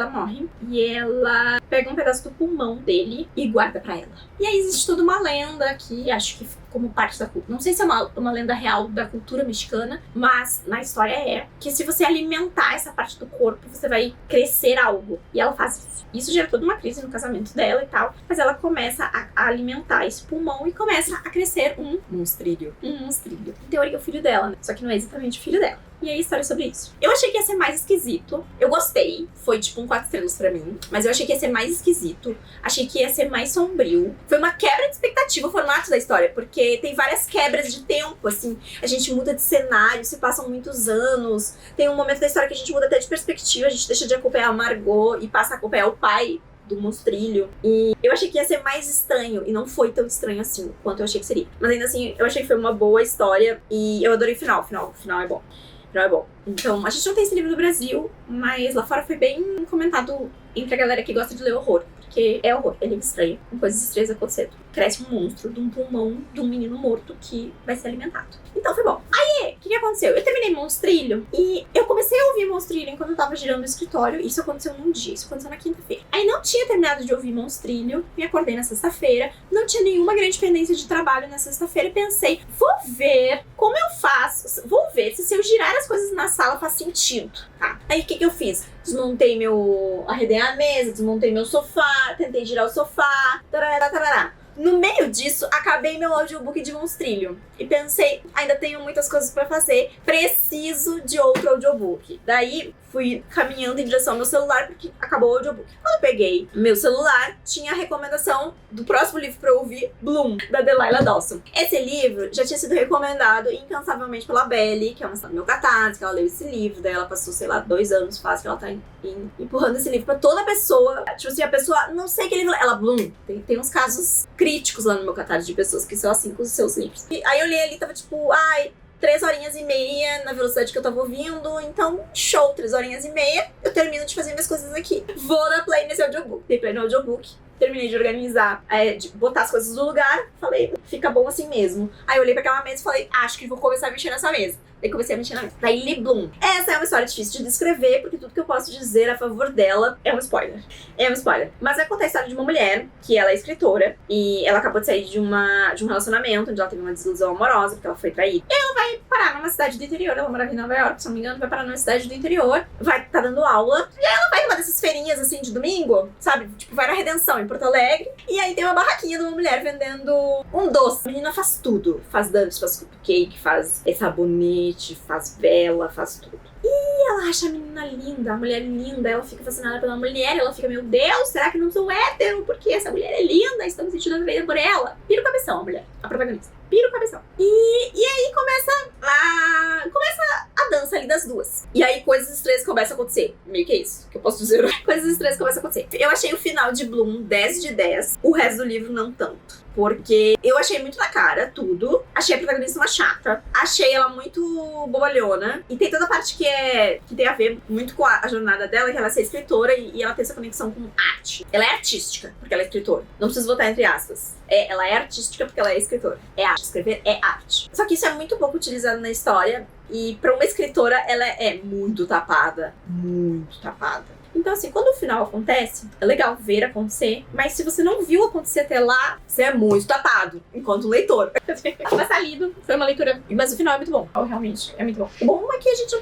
morre. E ela pega um pedaço do pulmão dele e guarda pra ela. E aí existe toda uma lenda aqui, acho que como parte da cultura. Não sei se é uma lenda real da cultura mexicana, mas na história é que se você alimentar essa parte do corpo, você vai crescer algo. E ela faz isso. Isso gera toda uma crise no casamento dela e tal, mas ela começa a alimentar esse pulmão e começa a crescer um monstrilho. Em teoria é o filho dela, né? Só que não é exatamente o filho dela. E aí a história é sobre isso. Eu achei que ia ser mais esquisito. Eu gostei. Foi tipo um 4 estrelas pra mim. Mas eu achei que ia ser mais esquisito. Achei que ia ser mais sombrio. Foi uma quebra de expectativa o formato da história. Porque tem várias quebras de tempo, assim. A gente muda de cenário, se passam muitos anos. Tem um momento da história que a gente muda até de perspectiva. A gente deixa de acompanhar a Margot e passa a acompanhar o pai do monstrilho. E eu achei que ia ser mais estranho. E não foi tão estranho assim quanto eu achei que seria. Mas ainda assim, eu achei que foi uma boa história. E eu adorei o final. O final é bom. Não é bom. Então, a gente não tem esse livro no Brasil, mas lá fora foi bem comentado entre a galera que gosta de ler horror. Porque é horror, é livro estranho, com coisas estranhas acontecendo. Cresce um monstro de um pulmão de um menino morto que vai ser alimentado. Então foi bom. Aí, o que aconteceu? Eu terminei Monstrilho e eu comecei a ouvir Monstrilho enquanto eu tava girando o escritório. Isso aconteceu num dia, isso aconteceu na quinta-feira. Aí não tinha terminado de ouvir Monstrilho, me acordei na sexta-feira, não tinha nenhuma grande pendência de trabalho na sexta-feira e pensei, vou ver como eu faço, vou ver se eu girar as coisas na sala faz sentido, tá? Aí o que eu fiz? Arredei a mesa, desmontei meu sofá, tentei girar o sofá, tarará. No meio disso, acabei meu audiobook de Monstrilho. E pensei, ainda tenho muitas coisas pra fazer, preciso de outro audiobook. Daí, fui caminhando em direção ao meu celular, porque acabou o audiobook. Quando eu peguei meu celular, tinha a recomendação do próximo livro pra eu ouvir, Bloom, da Delilah Dawson. Esse livro já tinha sido recomendado incansavelmente pela Belly, que é uma do meu Catarse, que ela leu esse livro. Daí ela passou, 2 anos fácil que ela tá empurrando esse livro pra toda pessoa. Tipo assim, a pessoa, não sei que livro... Ela, Bloom, tem uns casos críticos lá no meu Catarse de pessoas que são assim com os seus livros. E aí eu li ali, tava tipo, 3 horinhas e meia na velocidade que eu tava ouvindo, então show, 3 horinhas e meia, eu termino de fazer minhas coisas aqui. Vou dar play nesse audiobook. Dei play no audiobook, terminei de organizar, de botar as coisas no lugar, falei, fica bom assim mesmo. Aí eu olhei pra aquela mesa e falei, acho que vou começar a mexer nessa mesa. Daí comecei a mexer na mesa. Daí li Bloom. Essa é uma história difícil de descrever, porque tudo que eu posso dizer a favor dela é um spoiler. É um spoiler. Mas vai contar a história de uma mulher, que ela é escritora, e ela acabou de sair de um relacionamento, onde ela teve uma desilusão amorosa, porque ela foi traída. E ela vai parar numa cidade do interior, ela morava em Nova York, se não me engano, vai parar numa cidade do interior, vai estar dando aula, e aí ela vai numa dessas feirinhas, assim, de domingo, sabe? Tipo, vai na Redenção, em Porto Alegre, e aí tem uma barraquinha de uma mulher vendendo um doce. A menina faz tudo. Faz donuts, faz cupcake, faz sabonete, faz vela, faz tudo. E ela acha a menina linda, a mulher linda, ela fica fascinada pela mulher, ela fica, meu Deus, será que não sou hétero? Porque essa mulher é linda, estou me sentindo atraída por ela. Pira o cabeção, a mulher, a protagonista. Pira o cabeção. E aí começa a dança sair das duas. E aí coisas estranhas começam a acontecer. Meio que é isso que eu posso dizer. Coisas estranhas começam a acontecer. Eu achei o final de Bloom 10 de 10. O resto do livro não tanto. Porque eu achei muito na cara tudo. Achei a protagonista uma chata. Achei ela muito bobalhona. E tem toda a parte que tem a ver muito com a jornada dela, que ela é ser escritora e ela tem essa conexão com arte. Ela é artística, porque ela é escritora. Não preciso botar entre aspas. Ela é artística porque ela é escritora. É arte. Escrever é arte. Só que isso é muito pouco utilizado na história. E pra uma escritora, ela é muito tapada. Muito tapada. Então, assim, quando o final acontece, é legal ver acontecer, mas se você não viu acontecer até lá, você é muito tapado, enquanto leitor. Mas tá lido, foi uma leitura, mas o final é muito bom, realmente, é muito bom. O bom é que a gente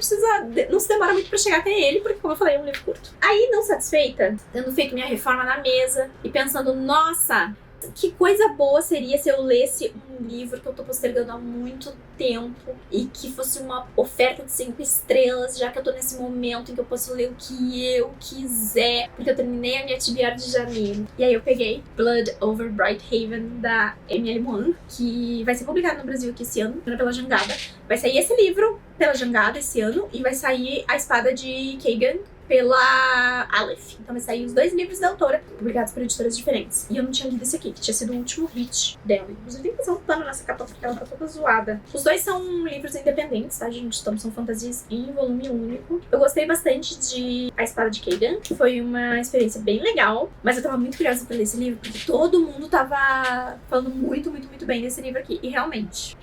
não se demora muito pra chegar até ele, porque, como eu falei, é um livro curto. Aí, não satisfeita, tendo feito minha reforma na mesa e pensando, nossa, que coisa boa seria se eu lesse um livro que eu tô postergando há muito tempo e que fosse uma oferta de 5 estrelas, já que eu tô nesse momento em que eu posso ler o que eu quiser, porque eu terminei a minha TBR de janeiro. E aí eu peguei Blood Over Bright Haven, da Emily Moon, que vai ser publicado no Brasil aqui esse ano, pela Jangada. Vai sair esse livro pela Jangada esse ano e vai sair A Espada de Kagan pela Aleph. Então vai sair os 2 livros da autora, publicados por editoras diferentes. E eu não tinha lido esse aqui, que tinha sido o último hit dela. Inclusive tem que fazer um pano nessa capa porque ela tá toda zoada. Os 2 são livros independentes, tá, gente? Então são fantasias em volume único. Eu gostei bastante de A Espada de Kagan. Foi uma experiência bem legal, mas eu tava muito curiosa pra ler esse livro, porque todo mundo tava falando muito, muito, muito bem desse livro aqui. E realmente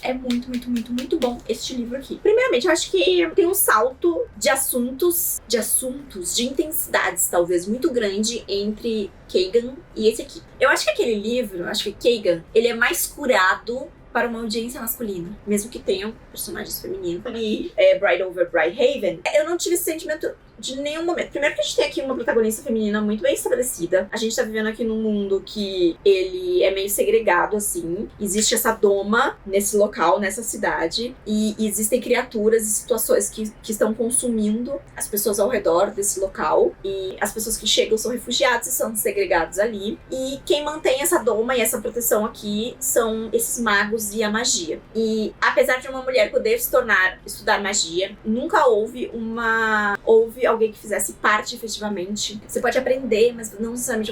é muito, muito, muito, muito bom este livro aqui. Primeiramente, eu acho que tem um salto de assuntos, de intensidades, talvez, muito grande entre Kagan e esse aqui. Eu acho que aquele livro, acho que Kagan, ele é mais curado para uma audiência masculina, mesmo que tenham personagens femininos. E Bride Over Bright Haven, eu não tive esse sentimento de nenhum momento. Primeiro que a gente tem aqui uma protagonista feminina muito bem estabelecida. A gente tá vivendo aqui num mundo que ele é meio segregado, assim. Existe essa doma nesse local, nessa cidade. E existem criaturas e situações que estão consumindo as pessoas ao redor desse local. E as pessoas que chegam são refugiados e são segregados ali. E quem mantém essa doma e essa proteção aqui são esses magos e a magia. E apesar de uma mulher poder estudar magia, nunca houve alguém que fizesse parte efetivamente. Você pode aprender, mas não necessariamente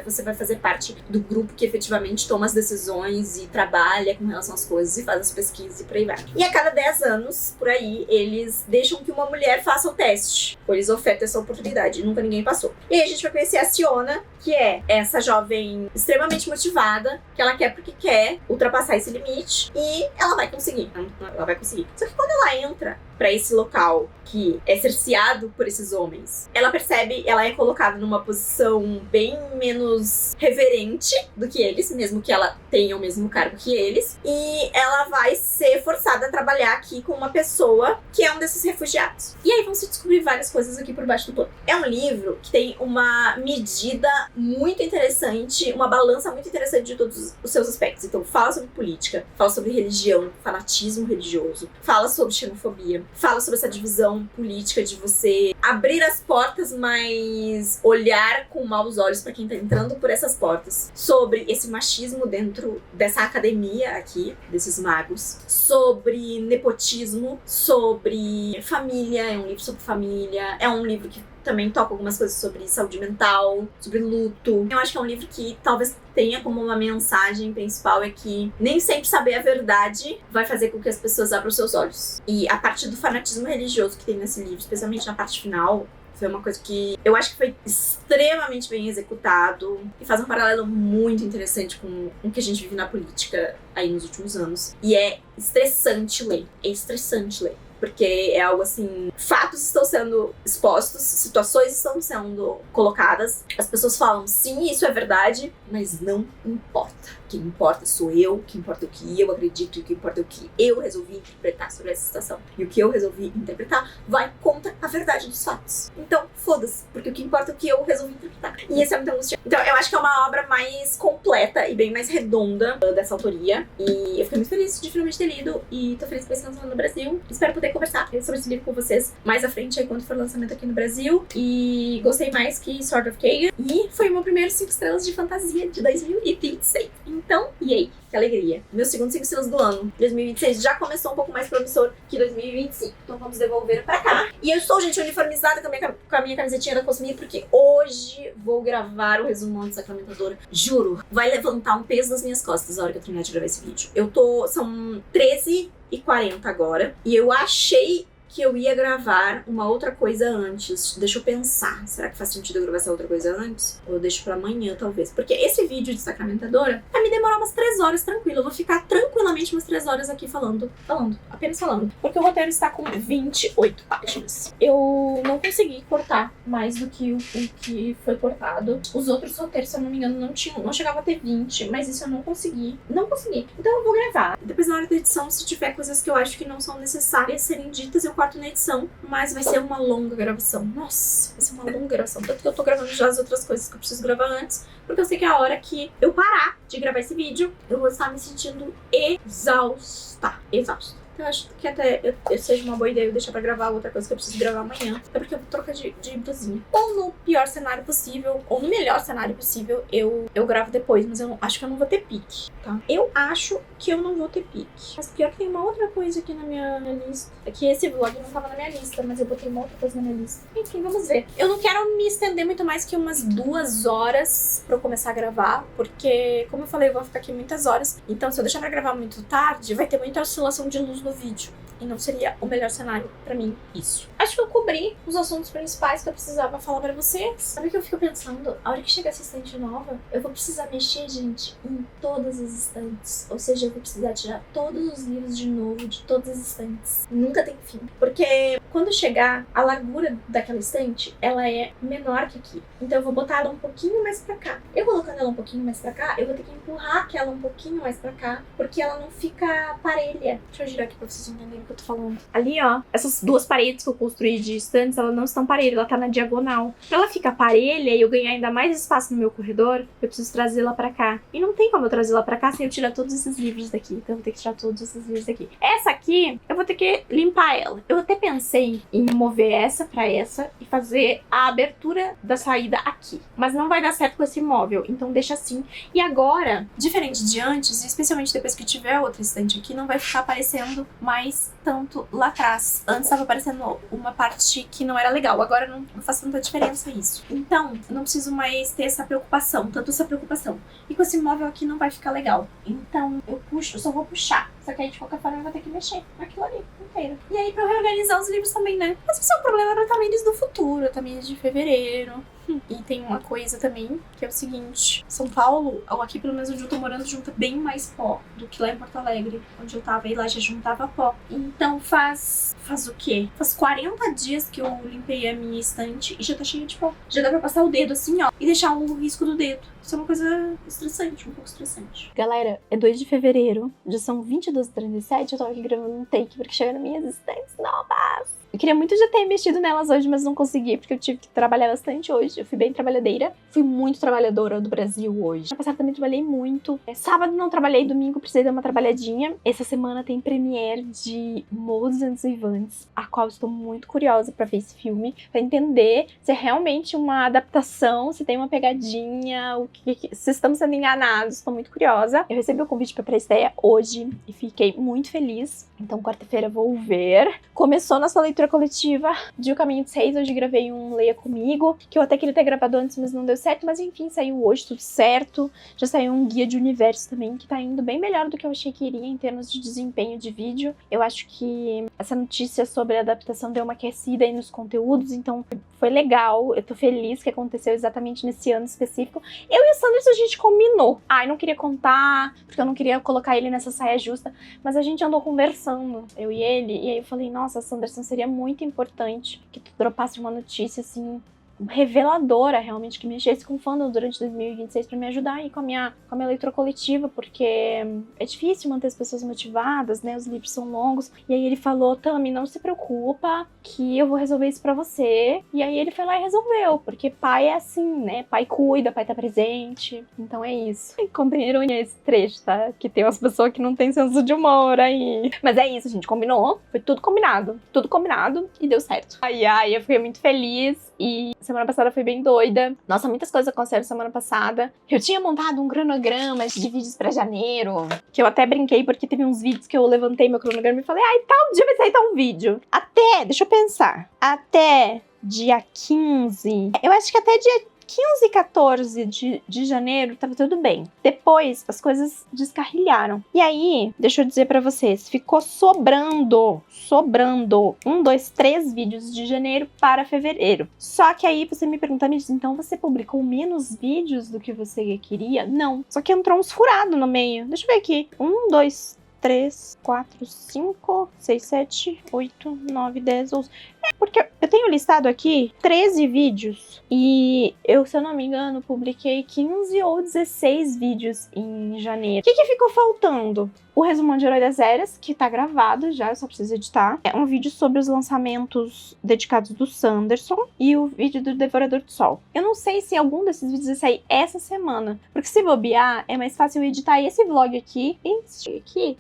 você vai fazer parte do grupo que efetivamente toma as decisões e trabalha com relação às coisas e faz as pesquisas e por aí vai. E a cada 10 anos, por aí, eles deixam que uma mulher faça o teste. Ou eles ofertam essa oportunidade. Nunca ninguém passou. E aí a gente vai conhecer a Siona, que é essa jovem extremamente motivada, que ela quer porque quer ultrapassar esse limite e ela vai conseguir. Ela vai conseguir. Só que quando ela entra pra esse local que é cerceado por esses homens, ela percebe, ela é colocada numa posição bem menos reverente do que eles, mesmo que ela tenha o mesmo cargo que eles, e ela vai ser forçada a trabalhar aqui com uma pessoa que é um desses refugiados. E aí vão se descobrir várias coisas aqui por baixo do pano. É um livro que tem uma medida muito interessante, uma balança muito interessante de todos os seus aspectos. Então fala sobre política, fala sobre religião, fanatismo religioso, fala sobre xenofobia, fala sobre essa divisão política de você abrir as portas, mas olhar com maus olhos pra quem tá entrando por essas portas. Sobre esse machismo dentro dessa academia aqui, desses magos. Sobre nepotismo, sobre família, é um livro sobre família, é um livro que também toca algumas coisas sobre saúde mental, sobre luto. Eu acho que é um livro que talvez tenha como uma mensagem principal é que nem sempre saber a verdade vai fazer com que as pessoas abram seus olhos. E a parte do fanatismo religioso que tem nesse livro, especialmente na parte final, foi uma coisa que eu acho que foi extremamente bem executado e faz um paralelo muito interessante com o que a gente vive na política aí nos últimos anos. E é estressante ler. Porque é algo assim, fatos estão sendo expostos, situações estão sendo colocadas, as pessoas falam, sim, isso é verdade, mas não importa. O que importa sou eu, o que importa é o que eu acredito, e o que importa é o que eu resolvi interpretar sobre essa situação. E o que eu resolvi interpretar vai contra a verdade dos fatos. Então, foda-se, porque o que importa é o que eu resolvi interpretar. E esse é muito angustiante. Então, eu acho que é uma obra mais completa e bem mais redonda dessa autoria. E eu fiquei muito feliz de finalmente ter lido, e tô feliz que vai ser lançado no Brasil. Espero poder conversar sobre esse livro com vocês mais à frente aí quando for lançamento aqui no Brasil. E gostei mais que Sword of Kagan. E foi o meu primeiro 5 estrelas de fantasia de 2026. Então, e aí? Que alegria. Meu segundo 5 estrelas do ano, 2026, já começou um pouco mais promissor que 2025. Então vamos devolver pra cá. E eu estou, gente, uniformizada com a minha camisetinha da Cosmi, porque hoje vou gravar o resumão de Sacramentadora. Juro, vai levantar um peso das minhas costas a hora que eu terminar de gravar esse vídeo. São 13h40 agora, e eu achei que eu ia gravar uma outra coisa antes. Deixa eu pensar. Será que faz sentido eu gravar essa outra coisa antes? Ou eu deixo pra amanhã, talvez? Porque esse vídeo de Sacramentadora vai me demorar umas 3 horas tranquilo. Eu vou ficar tranquilamente umas 3 horas aqui apenas falando. Porque o roteiro está com 28 páginas. Eu não consegui cortar mais do que o que foi cortado. Os outros roteiros, se eu não me engano, não chegava a ter 20, mas isso eu não consegui. Não consegui. Então eu vou gravar. Depois, na hora da edição, se tiver coisas que eu acho que não são necessárias serem ditas, eu corto na edição, mas vai ser uma longa gravação. Nossa, vai ser uma longa gravação. Tanto que eu tô gravando já as outras coisas que eu preciso gravar antes, porque eu sei que a hora que eu parar de gravar esse vídeo, eu vou estar me sentindo exausta. Eu acho que até seja uma boa ideia eu deixar pra gravar outra coisa que eu preciso gravar amanhã. Até porque eu vou trocar de blusinha. Ou no pior cenário possível, ou no melhor cenário possível, eu gravo depois. Mas eu acho que eu não vou ter pique, tá? Eu acho que eu não vou ter pique. Mas pior que tem uma outra coisa aqui na minha lista. É que esse vlog não tava na minha lista, mas eu botei uma outra coisa na minha lista. Enfim, vamos ver. Eu não quero me estender muito mais que umas 2 horas pra eu começar a gravar. Porque, como eu falei, eu vou ficar aqui muitas horas. Então, se eu deixar pra gravar muito tarde, vai ter muita oscilação de luz no vídeo. E não seria o melhor cenário pra mim isso. Acho que eu cobri os assuntos principais que eu precisava falar pra vocês. Sabe o que eu fico pensando? A hora que chegar essa estante nova, eu vou precisar mexer, gente, em todas as estantes. Ou seja, eu vou precisar tirar todos os livros de novo de todas as estantes. Nunca tem fim. Porque quando chegar, a largura daquela estante, ela é menor que aqui. Então eu vou botar ela um pouquinho mais pra cá. Eu colocando ela um pouquinho mais pra cá, eu vou ter que empurrar aquela um pouquinho mais pra cá, porque ela não fica parelha. Deixa eu girar aqui pra vocês entenderem o que eu tô falando. Ali, ó, essas 2 paredes que eu construí de estantes, elas não estão parelhas, ela tá na diagonal. Pra ela ficar parelha e eu ganhar ainda mais espaço no meu corredor, eu preciso trazê-la pra cá. E não tem como eu trazê-la pra cá sem eu tirar todos esses livros daqui. Então eu vou ter que tirar todos esses livros daqui. Essa aqui, eu vou ter que limpar ela. Eu até pensei em mover essa pra essa e fazer a abertura da saída aqui. Mas não vai dar certo com esse móvel, então deixa assim. E agora, diferente de antes, especialmente depois que tiver outra estante aqui, não vai ficar aparecendo mais tanto lá atrás. Antes tava aparecendo uma parte que não era legal, agora não faz tanta diferença isso. Então, eu não preciso mais ter essa preocupação, tanto essa preocupação. E com esse móvel aqui não vai ficar legal. Então, eu só vou puxar. Só que aí, de qualquer forma, eu vou ter que mexer naquilo ali inteiro. E aí, pra eu reorganizar os livros também, né? Mas isso é um problema pra Tamires do futuro, Tamires de fevereiro. E tem uma coisa também, que é o seguinte. São Paulo, ou aqui pelo menos onde eu tô morando, junta bem mais pó do que lá em Porto Alegre, onde eu tava, e lá já juntava pó. Então faz o quê? Faz 40 dias que eu limpei a minha estante e já tá cheia de pó. Já dá pra passar o dedo assim, ó, e deixar o risco do dedo. Isso é uma coisa estressante, um pouco estressante.
Galera, é 2 de fevereiro, já são 22h37, eu tô aqui gravando um take porque chega nas minhas estantes novas. Eu queria muito já ter mexido nelas hoje, mas não consegui, porque eu tive que trabalhar bastante hoje. Eu fui bem trabalhadeira, fui muito trabalhadora do Brasil hoje. No passado também trabalhei muito. Sábado não trabalhei, domingo precisei dar uma trabalhadinha. Essa semana tem premiere de Modus and Vivants, a qual estou muito curiosa pra ver esse filme, pra entender se é realmente uma adaptação, se tem uma pegadinha, se estamos sendo enganados. Estou muito curiosa. Eu recebi o convite pra pré-estreia hoje e fiquei muito feliz. Então, quarta-feira vou ver. Começou nossa leitura coletiva de O Caminho dos Reis. Hoje gravei um Leia Comigo, que eu até queria ter gravado antes, mas não deu certo. Mas enfim, saiu hoje, tudo certo. Já saiu um guia de universo também, que tá indo bem melhor do que eu achei que iria em termos de desempenho de vídeo. Eu acho que essa notícia sobre a adaptação deu uma aquecida aí nos conteúdos, então foi legal. Eu tô feliz que aconteceu exatamente nesse ano específico. Eu e o Sanderson, a gente combinou. Eu não queria contar, porque eu não queria colocar ele nessa saia justa, mas a gente andou conversando, eu e ele, e aí eu falei, nossa, Sanderson, seria muito importante que tu dropasse uma notícia, assim, reveladora, realmente, que mexesse com o fandom durante 2026 pra me ajudar aí com a minha leitura coletiva, porque é difícil manter as pessoas motivadas, né? Os livros são longos. E aí ele falou, Tami, não se preocupa que eu vou resolver isso pra você. E aí ele foi lá e resolveu, porque pai é assim, né? Pai cuida, pai tá presente. Então é isso. E contém ironia esse trecho, tá? Que tem umas pessoas que não têm senso de humor aí. Mas é isso, a gente combinou. Foi tudo combinado e deu certo. Ai, eu fiquei muito feliz. E semana passada foi bem doida. Nossa, muitas coisas aconteceram semana passada. Eu tinha montado um cronograma de vídeos pra janeiro, que eu até brinquei porque teve uns vídeos que eu levantei meu cronograma e falei, ai, tal dia vai sair tal vídeo. Deixa eu pensar, até dia 15, eu acho que até dia 15 e 14 de janeiro tava tudo bem. Depois as coisas descarrilharam. E aí, deixa eu dizer pra vocês, ficou sobrando 3 vídeos de janeiro para fevereiro. Só que aí você me pergunta, então você publicou menos vídeos do que você queria? Não. Só que entrou uns furados no meio. Deixa eu ver aqui. 1, 2, 3, 4, 5, 6, 7, 8, 9, 10, 11. Porque eu tenho listado aqui 13 vídeos e eu, se eu não me engano, publiquei 15 ou 16 vídeos em janeiro. O que ficou faltando? O resumão de Herói das Eras, que tá gravado já, eu só preciso editar. É um vídeo sobre os lançamentos dedicados do Sanderson e o vídeo do Devorador do Sol. Eu não sei se algum desses vídeos vai sair essa semana, porque se bobear, é mais fácil eu editar esse vlog aqui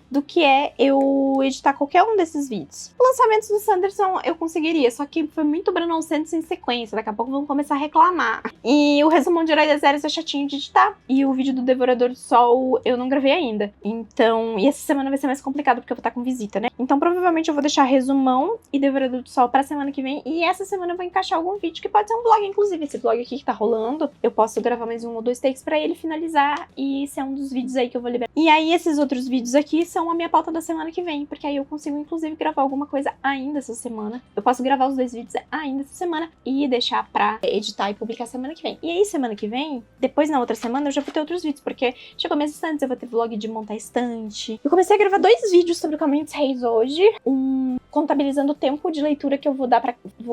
do que eu editar qualquer um desses vídeos. Os lançamentos do Sanderson eu conseguiria, só que foi muito Brandon Santos em sequência, daqui a pouco vão começar a reclamar. E o resumão de Herói das Eras é chatinho de editar, e o vídeo do Devorador do Sol eu não gravei ainda. Então, e essa semana vai ser mais complicado porque eu vou estar com visita, né? Então provavelmente eu vou deixar resumão e Devorador do Sol pra semana que vem, e essa semana eu vou encaixar algum vídeo que pode ser um vlog, inclusive esse vlog aqui que tá rolando, eu posso gravar mais 1 ou 2 takes pra ele finalizar e ser um dos vídeos aí que eu vou liberar. E aí esses outros vídeos aqui são a minha pauta da semana que vem, porque aí eu consigo inclusive gravar alguma coisa ainda essa semana. Eu posso gravar os 2 vídeos ainda essa semana e deixar pra editar e publicar semana que vem. E aí semana que vem, depois na outra semana eu já vou ter outros vídeos, porque chegou meses estantes, eu vou ter vlog de montar estante. Eu comecei a gravar 2 vídeos sobre o Caminho dos Reis hoje, um contabilizando o tempo de leitura que eu vou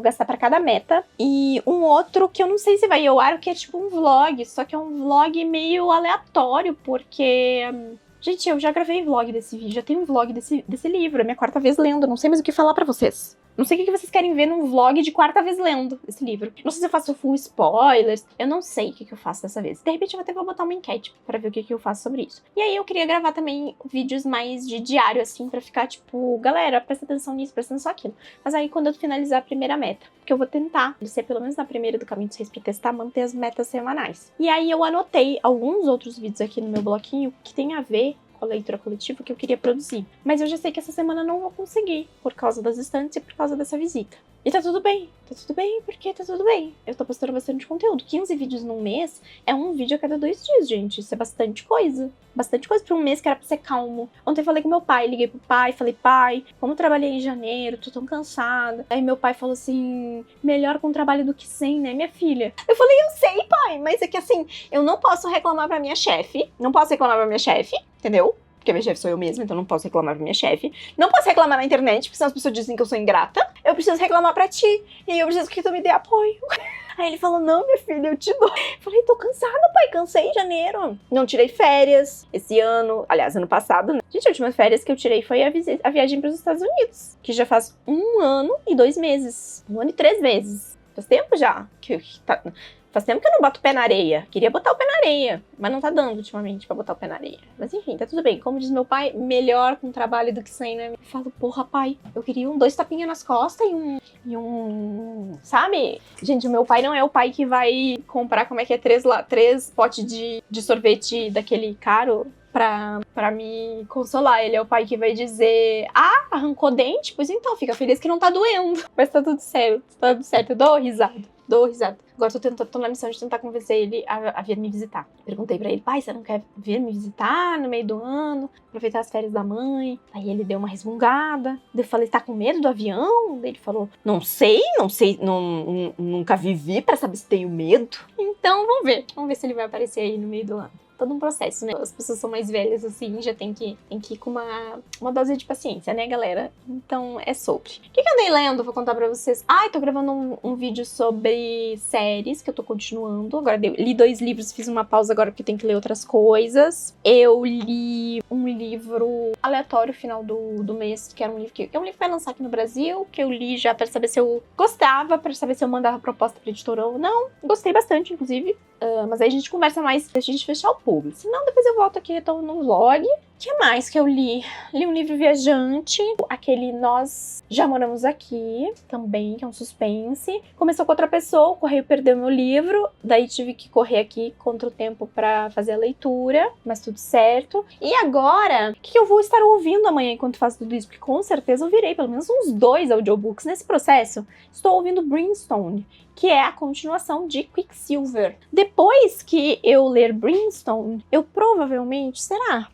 gastar pra cada meta, e um outro que eu não sei se vai ao ar, que é tipo um vlog, só que é um vlog meio aleatório, porque... Gente, eu já gravei vlog desse vídeo, já tenho um vlog desse livro, é minha 4ª vez lendo, não sei mais o que falar pra vocês. Não sei o que vocês querem ver num vlog de 4ª vez lendo esse livro. Não sei se eu faço full spoilers. Eu não sei o que eu faço dessa vez. De repente eu vou botar uma enquete pra ver o que eu faço sobre isso. E aí eu queria gravar também vídeos mais de diário, assim, pra ficar tipo, galera, presta atenção nisso, presta atenção naquilo. Mas aí quando eu finalizar a primeira meta, porque eu vou tentar, ser pelo menos na primeira do Caminho dos Reis pra testar, manter as metas semanais. E aí eu anotei alguns outros vídeos aqui no meu bloquinho que tem a ver com a leitura coletiva que eu queria produzir. Mas eu já sei que essa semana não vou conseguir, por causa das estantes e por causa dessa visita. E tá tudo bem, porque tá tudo bem. Eu tô postando bastante conteúdo. 15 vídeos num mês é um vídeo a cada 2 dias, gente. Isso é bastante coisa. Bastante coisa pra um mês que era pra ser calmo. Ontem eu falei com meu pai, liguei pro pai, falei, pai, como eu trabalhei em janeiro, tô tão cansada. Aí meu pai falou assim, melhor com trabalho do que sem, né, minha filha? Eu falei, eu sei, pai, mas é que assim, eu não posso reclamar pra minha chefe. Entendeu? Porque a minha chefe sou eu mesma, então não posso reclamar pra minha chefe. Não posso reclamar na internet, porque senão as pessoas dizem que eu sou ingrata. Eu preciso reclamar pra ti. E aí eu preciso que tu me dê apoio. Aí ele falou, não, minha filha, eu te dou. Eu falei, tô cansada, pai, cansei em janeiro. Não tirei férias esse ano. Aliás, ano passado, né? Gente, a última férias que eu tirei foi a viagem pros Estados Unidos. Que já faz 1 ano e 2 meses. 1 ano e 3 meses. Faz tempo já. Faz tempo que eu não boto o pé na areia. Queria botar o pé na areia, mas não tá dando ultimamente pra botar o pé na areia. Mas enfim, tá tudo bem. Como diz meu pai, melhor com trabalho do que sem, né? Eu falo, porra, pai, eu queria 2 tapinhas nas costas e um... Sabe? Gente, o meu pai não é o pai que vai comprar, 3 potes de sorvete daquele caro pra me consolar. Ele é o pai que vai dizer, arrancou dente? Pois então, fica feliz que não tá doendo. Mas tá tudo certo, eu dou risada. Agora tô na missão de tentar convencer ele a vir me visitar. Perguntei pra ele, pai, você não quer vir me visitar no meio do ano? Aproveitar as férias da mãe? Aí ele deu uma resmungada. Eu falei, tá com medo do avião? Daí ele falou, não sei, nunca vivi pra saber se tenho medo. Então, vamos ver se ele vai aparecer aí no meio do ano. Todo um processo, né? As pessoas são mais velhas, assim, já tem que ir com uma dose de paciência, né, galera? Então, é sobre. O que eu andei lendo? Vou contar pra vocês. Tô gravando um vídeo sobre séries, que eu tô continuando. Agora, li 2 livros, fiz uma pausa agora porque tem que ler outras coisas. Eu li um livro aleatório, final do mês, que era um livro que vai lançar aqui no Brasil, que eu li já pra saber se eu gostava, pra saber se eu mandava proposta pra editora ou não. Gostei bastante, inclusive. Mas aí a gente conversa mais se a gente fechar o público. Senão, depois eu volto aqui, tô no vlog. que mais que eu li? Li um livro viajante, aquele Nós Já Moramos Aqui, também, que é um suspense. Começou com outra pessoa, o correio perdeu meu livro, daí tive que correr aqui contra o tempo pra fazer a leitura, mas tudo certo. E agora, o que eu vou estar ouvindo amanhã enquanto faço tudo isso? Porque com certeza eu virei pelo menos uns 2 audiobooks nesse processo. Estou ouvindo Brimstone, que é a continuação de Quicksilver. Depois que eu ler Brimstone, eu provavelmente,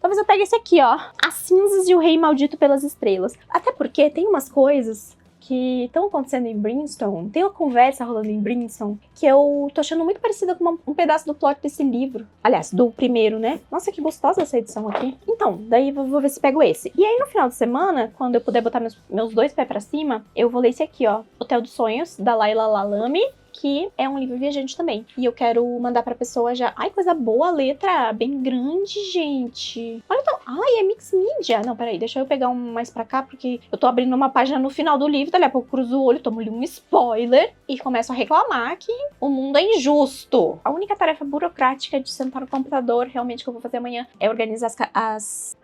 talvez eu pegue esse aqui, ó, As Cinzas e o Rei Maldito pelas Estrelas. Até porque tem umas coisas que estão acontecendo em Brimstone, tem uma conversa rolando em Brimstone, que eu tô achando muito parecida com um pedaço do plot desse livro. Aliás, do primeiro, né? Nossa, que gostosa essa edição aqui. Então, daí vou ver se pego esse. E aí, no final de semana, quando eu puder botar meus 2 pés pra cima, eu vou ler esse aqui, ó, Hotel dos Sonhos, da Laila Lalame, que é um livro viajante também. E eu quero mandar pra pessoa já... Ai, coisa boa, a letra bem grande, gente. Olha, então... Ai, é mix media. Não, peraí, deixa eu pegar um mais pra cá, porque eu tô abrindo uma página no final do livro, daqui a pouco cruzo o olho, tomo ali um spoiler e começo a reclamar que o mundo é injusto. A única tarefa burocrática de sentar no computador, realmente, que eu vou fazer amanhã, é organizar as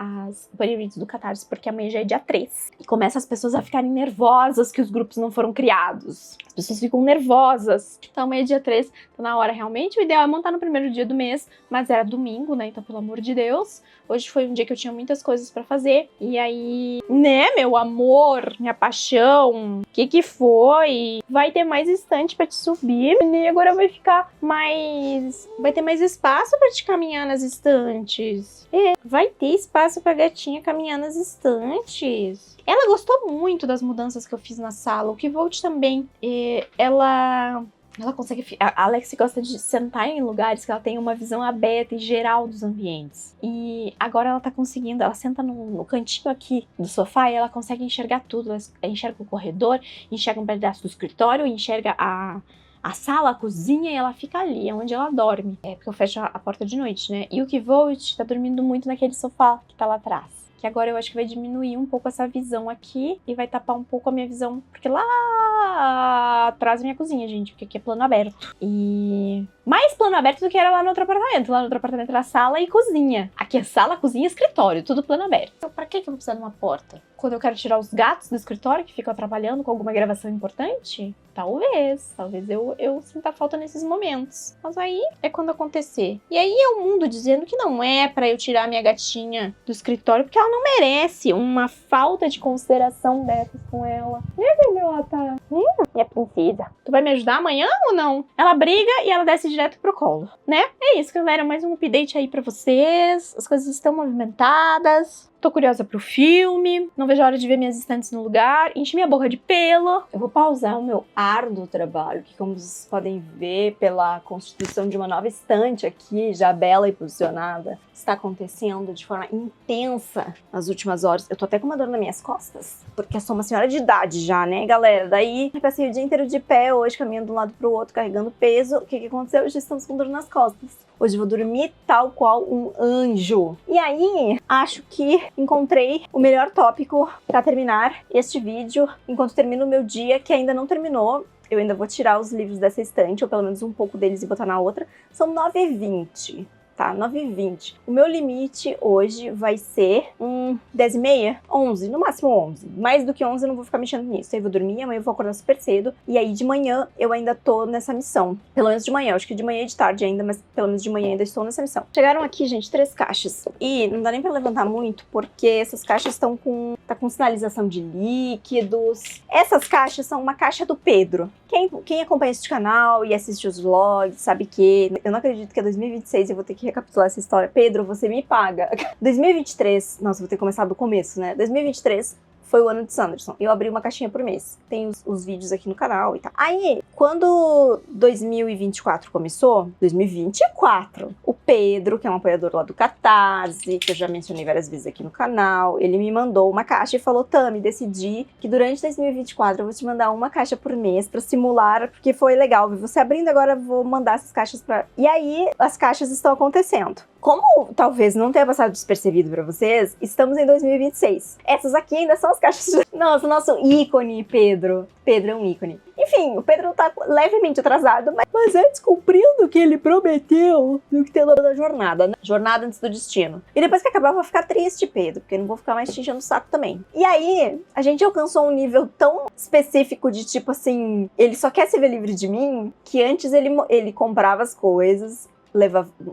buddy reads do Catarse, porque amanhã já é dia 3. E começa as pessoas a ficarem nervosas que os grupos não foram criados. As pessoas ficam nervosas. Então amanhã é dia 3, tá na hora realmente. O ideal é montar no primeiro dia do mês, mas era domingo, né? Então, pelo amor de Deus. Hoje foi um dia que eu tinha muitas coisas pra fazer. E aí, né, meu amor, minha paixão, o que foi? Vai ter mais estante pra te subir, e agora vai ficar mais... Vai ter mais espaço pra te caminhar nas estantes. É, vai ter espaço pra gatinha caminhar nas estantes. Ela gostou muito das mudanças que eu fiz na sala. O Kvolt também. Ela consegue... A Alex gosta de sentar em lugares que ela tem uma visão aberta e geral dos ambientes. E agora ela tá conseguindo... Ela senta no cantinho aqui do sofá e ela consegue enxergar tudo. Ela enxerga o corredor, enxerga um pedaço do escritório, enxerga a sala, a cozinha, e ela fica ali, é onde ela dorme. É porque eu fecho a porta de noite, né? E o Kvolt tá dormindo muito naquele sofá que tá lá atrás. Que agora eu acho que vai diminuir um pouco essa visão aqui e vai tapar um pouco a minha visão, porque lá atrás é minha cozinha, gente, porque aqui é plano aberto. E mais plano aberto do que era lá no outro apartamento. Lá no outro apartamento era sala e cozinha. Aqui é sala, cozinha e escritório, tudo plano aberto. Então, pra que eu vou precisar de uma porta? Quando eu quero tirar os gatos do escritório que ficam atrapalhando com alguma gravação importante? Talvez eu sinta falta nesses momentos. Mas aí é quando acontecer. E aí é o mundo dizendo que não é pra eu tirar minha gatinha do escritório, porque ela não merece uma falta de consideração dessas com ela. Ela tá... Minha princesa. Tu vai me ajudar amanhã ou não? Ela briga e ela desce direto pro colo, né? É isso, galera. Mais um update aí pra vocês. As coisas estão movimentadas. Tô curiosa pro filme, não vejo a hora de ver minhas estantes no lugar, enchi minha boca de pelo. Eu vou pausar o meu árduo trabalho, que como vocês podem ver pela constituição de uma nova estante aqui, já bela e posicionada, está acontecendo de forma intensa nas últimas horas. Eu tô até com uma dor nas minhas costas, porque eu sou uma senhora de idade já, né, galera? Daí, eu passei o dia inteiro de pé hoje, caminhando de um lado pro outro, carregando peso. O que aconteceu? Hoje estamos com dor nas costas. Hoje eu vou dormir tal qual um anjo. E aí, acho que encontrei o melhor tópico pra terminar este vídeo, enquanto termino o meu dia, que ainda não terminou. Eu ainda vou tirar os livros dessa estante, ou pelo menos um pouco deles, e botar na outra. São 9h20. Tá, 9h20. O meu limite hoje vai ser 10h30, 11, no máximo 11. Mais do que 11 eu não vou ficar mexendo nisso. Aí eu vou dormir, amanhã eu vou acordar super cedo. E aí de manhã eu ainda tô nessa missão. Pelo menos de manhã, acho que de manhã e de tarde ainda, mas pelo menos de manhã ainda estou nessa missão. Chegaram aqui, gente, 3 caixas. E não dá nem pra levantar muito, porque essas caixas estão com sinalização de líquidos. Essas caixas são uma caixa do Pedro. Quem acompanha este canal e assiste os vlogs sabe que eu não acredito que é 2026 eu vou ter que recapitular essa história. Pedro, você me paga. 2023, nossa, vou ter começado do começo, né? 2023 foi o ano de Sanderson. Eu abri uma caixinha por mês. Tem os vídeos aqui no canal e tal. Aí, quando 2024 começou, 2024, o Pedro, que é um apoiador lá do Catarse, que eu já mencionei várias vezes aqui no canal, ele me mandou uma caixa e falou: Tami, decidi que durante 2024 eu vou te mandar uma caixa por mês pra simular, porque foi legal ver você abrindo, agora eu vou mandar essas caixas pra... E aí, as caixas estão acontecendo. Como talvez não tenha passado despercebido pra vocês, estamos em 2026. Essas aqui ainda são as caixas de... Nossa, nosso ícone, Pedro. Pedro é um ícone. Enfim, o Pedro tá levemente atrasado, mas antes cumprindo o que ele prometeu no que tem da jornada, né? Jornada antes do destino. E depois que acabar eu vou ficar triste, Pedro, porque eu não vou ficar mais te enchendo o saco também. E aí, a gente alcançou um nível tão específico de tipo assim, ele só quer se ver livre de mim, que antes ele comprava as coisas,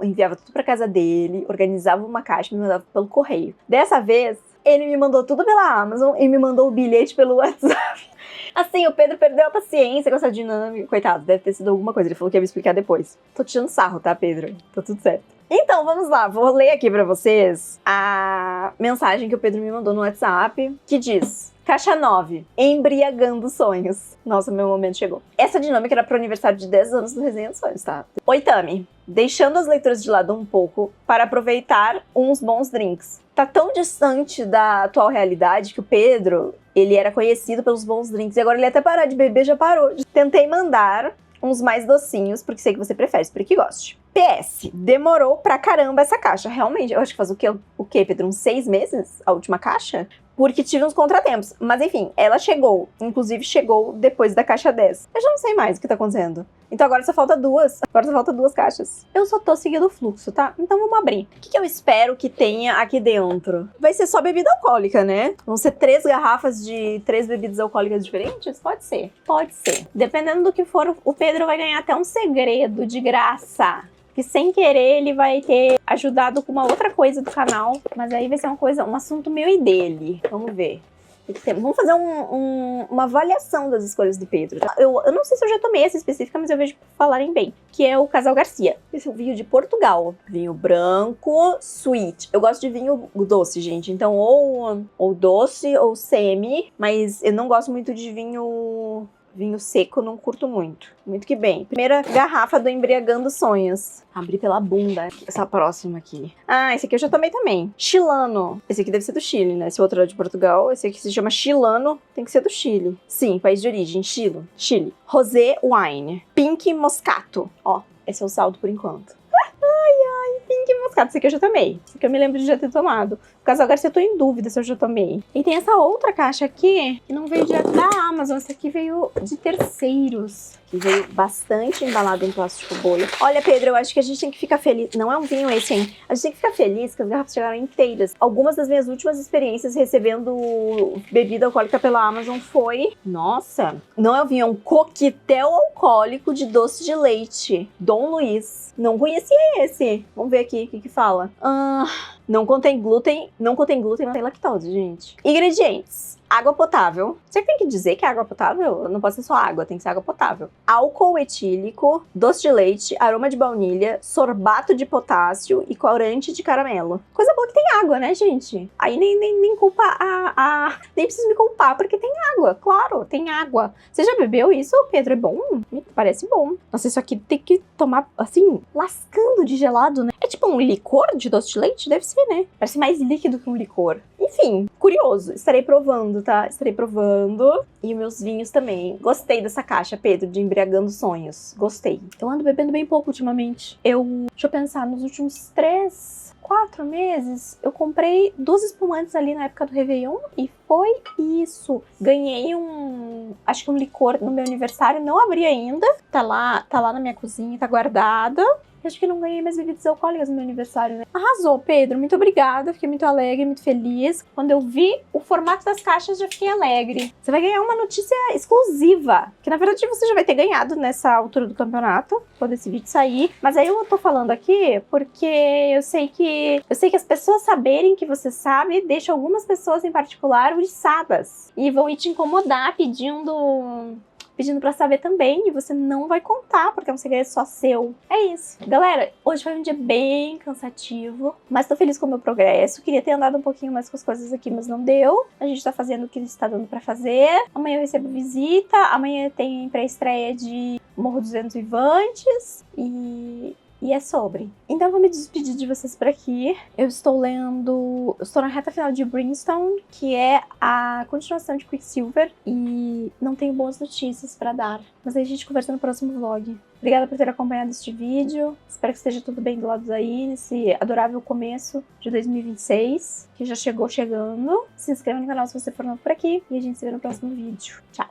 enviava tudo pra casa dele, organizava uma caixa e me mandava pelo correio. Dessa vez, ele me mandou tudo pela Amazon e me mandou o bilhete pelo WhatsApp. Assim, o Pedro perdeu a paciência com essa dinâmica. Coitado, deve ter sido alguma coisa. Ele falou que ia me explicar depois. Tô tirando sarro, tá, Pedro? Tá tudo certo. Então, vamos lá. Vou ler aqui pra vocês a mensagem que o Pedro me mandou no WhatsApp, que diz... Caixa 9, embriagando sonhos. Nossa, meu momento chegou. Essa dinâmica era pro aniversário de 10 anos do Resenha dos Sonhos, tá? Oi, Tami. Deixando as leituras de lado um pouco para aproveitar uns bons drinks. Tá tão distante da atual realidade que o Pedro, ele era conhecido pelos bons drinks e agora ele até parar de beber já parou. Tentei mandar uns mais docinhos, porque sei que você prefere, espero que goste. PS, demorou pra caramba essa caixa. Realmente, eu acho que faz o quê, Pedro? Uns 6 meses a última caixa? Porque tive uns contratempos. Mas enfim, ela chegou. Inclusive chegou depois da caixa 10. Eu já não sei mais o que tá acontecendo. Então agora só falta 2. Agora só falta 2 caixas. Eu só tô seguindo o fluxo, tá? Então vamos abrir. O que eu espero que tenha aqui dentro? Vai ser só bebida alcoólica, né? Vão ser 3 garrafas de 3 bebidas alcoólicas diferentes? Pode ser. Pode ser. Dependendo do que for, o Pedro vai ganhar até um segredo de graça. Que sem querer ele vai ter ajudado com uma outra coisa do canal. Mas aí vai ser um assunto meu e dele. Vamos ver. Vamos fazer uma avaliação das escolhas do Pedro. Tá? Eu não sei se eu já tomei essa específica, mas eu vejo falarem bem. Que é o Casal Garcia. Esse é um vinho de Portugal. Vinho branco, sweet. Eu gosto de vinho doce, gente. Então ou doce ou semi. Mas eu não gosto muito de vinho seco, não curto muito. Muito que bem. Primeira garrafa do Embriagando Sonhos. Abri pela bunda. Essa próxima aqui. Ah, esse aqui eu já tomei também. Chilano. Esse aqui deve ser do Chile, né? Esse outro é de Portugal. Esse aqui se chama Chilano. Tem que ser do Chile. Sim, país de origem. Chile. Rosé Wine. Pink Moscato. Ó, esse é o saldo por enquanto. Pink Moscato, esse aqui eu já tomei. Esse aqui eu me lembro de já ter tomado. O Casal Garcia eu tô em dúvida se eu já tomei. E tem essa outra caixa aqui, que não veio direto da Amazon. Essa aqui veio de terceiros. Que veio bastante embalado em plástico bolha. Olha, Pedro, eu acho que a gente tem que ficar feliz. Não é um vinho esse, hein? A gente tem que ficar feliz que as garrafas chegaram inteiras. Algumas das minhas últimas experiências recebendo bebida alcoólica pela Amazon foi... Nossa! Não é um vinho, é um coquetel alcoólico de doce de leite. Dom Luiz. Não conhecia esse. Vamos ver aqui o que fala. Não contém glúten, não tem lactose, gente. Ingredientes. Água potável. Você tem que dizer que é água potável? Não pode ser só água, tem que ser água potável. Álcool etílico, doce de leite, aroma de baunilha, sorbato de potássio e corante de caramelo. Coisa boa que tem água, né, gente? Aí nem culpa nem preciso me culpar, porque tem água. Claro, tem água. Você já bebeu isso, Pedro? É bom? Me parece bom. Nossa, isso aqui tem que tomar, assim, lascando de gelado, né? É tipo um licor de doce de leite? Deve ser, né? Parece mais líquido que um licor. Enfim, curioso. Estarei provando, tá? Estarei provando. E meus vinhos também. Gostei dessa caixa, Pedro, de Embriagando Sonhos. Gostei. Eu ando bebendo bem pouco ultimamente. Deixa eu pensar, nos últimos 4 meses, eu comprei 2 espumantes ali na época do Réveillon e foi isso. Ganhei acho que um licor no meu aniversário, não abri ainda. Tá lá na minha cozinha, tá guardada. Acho que não ganhei mais bebidas alcoólicas no meu aniversário, né? Arrasou, Pedro. Muito obrigada. Fiquei muito alegre, muito feliz. Quando eu vi o formato das caixas, já fiquei alegre. Você vai ganhar uma notícia exclusiva. Que, na verdade, você já vai ter ganhado nessa altura do campeonato. Quando esse vídeo sair. Mas aí eu tô falando aqui porque eu sei que as pessoas saberem que você sabe deixa algumas pessoas em particular uriçadas. E vão ir te incomodar pedindo pra saber também, e você não vai contar, porque é um segredo só seu. É isso. Galera, hoje foi um dia bem cansativo, mas tô feliz com o meu progresso. Queria ter andado um pouquinho mais com as coisas aqui, mas não deu. A gente tá fazendo o que está dando pra fazer. Amanhã eu recebo visita, amanhã tem pré-estreia de Morro dos Ventos Vivantes, e é sobre. Então eu vou me despedir de vocês por aqui. Eu estou na reta final de Brimstone, que é a continuação de Quicksilver, e não tenho boas notícias pra dar. Mas aí a gente conversa no próximo vlog. Obrigada por ter acompanhado este vídeo. Espero que esteja tudo bem do lado daí, nesse adorável começo de 2026, que já chegando. Se inscreva no canal se você for novo por aqui, e a gente se vê no próximo vídeo. Tchau!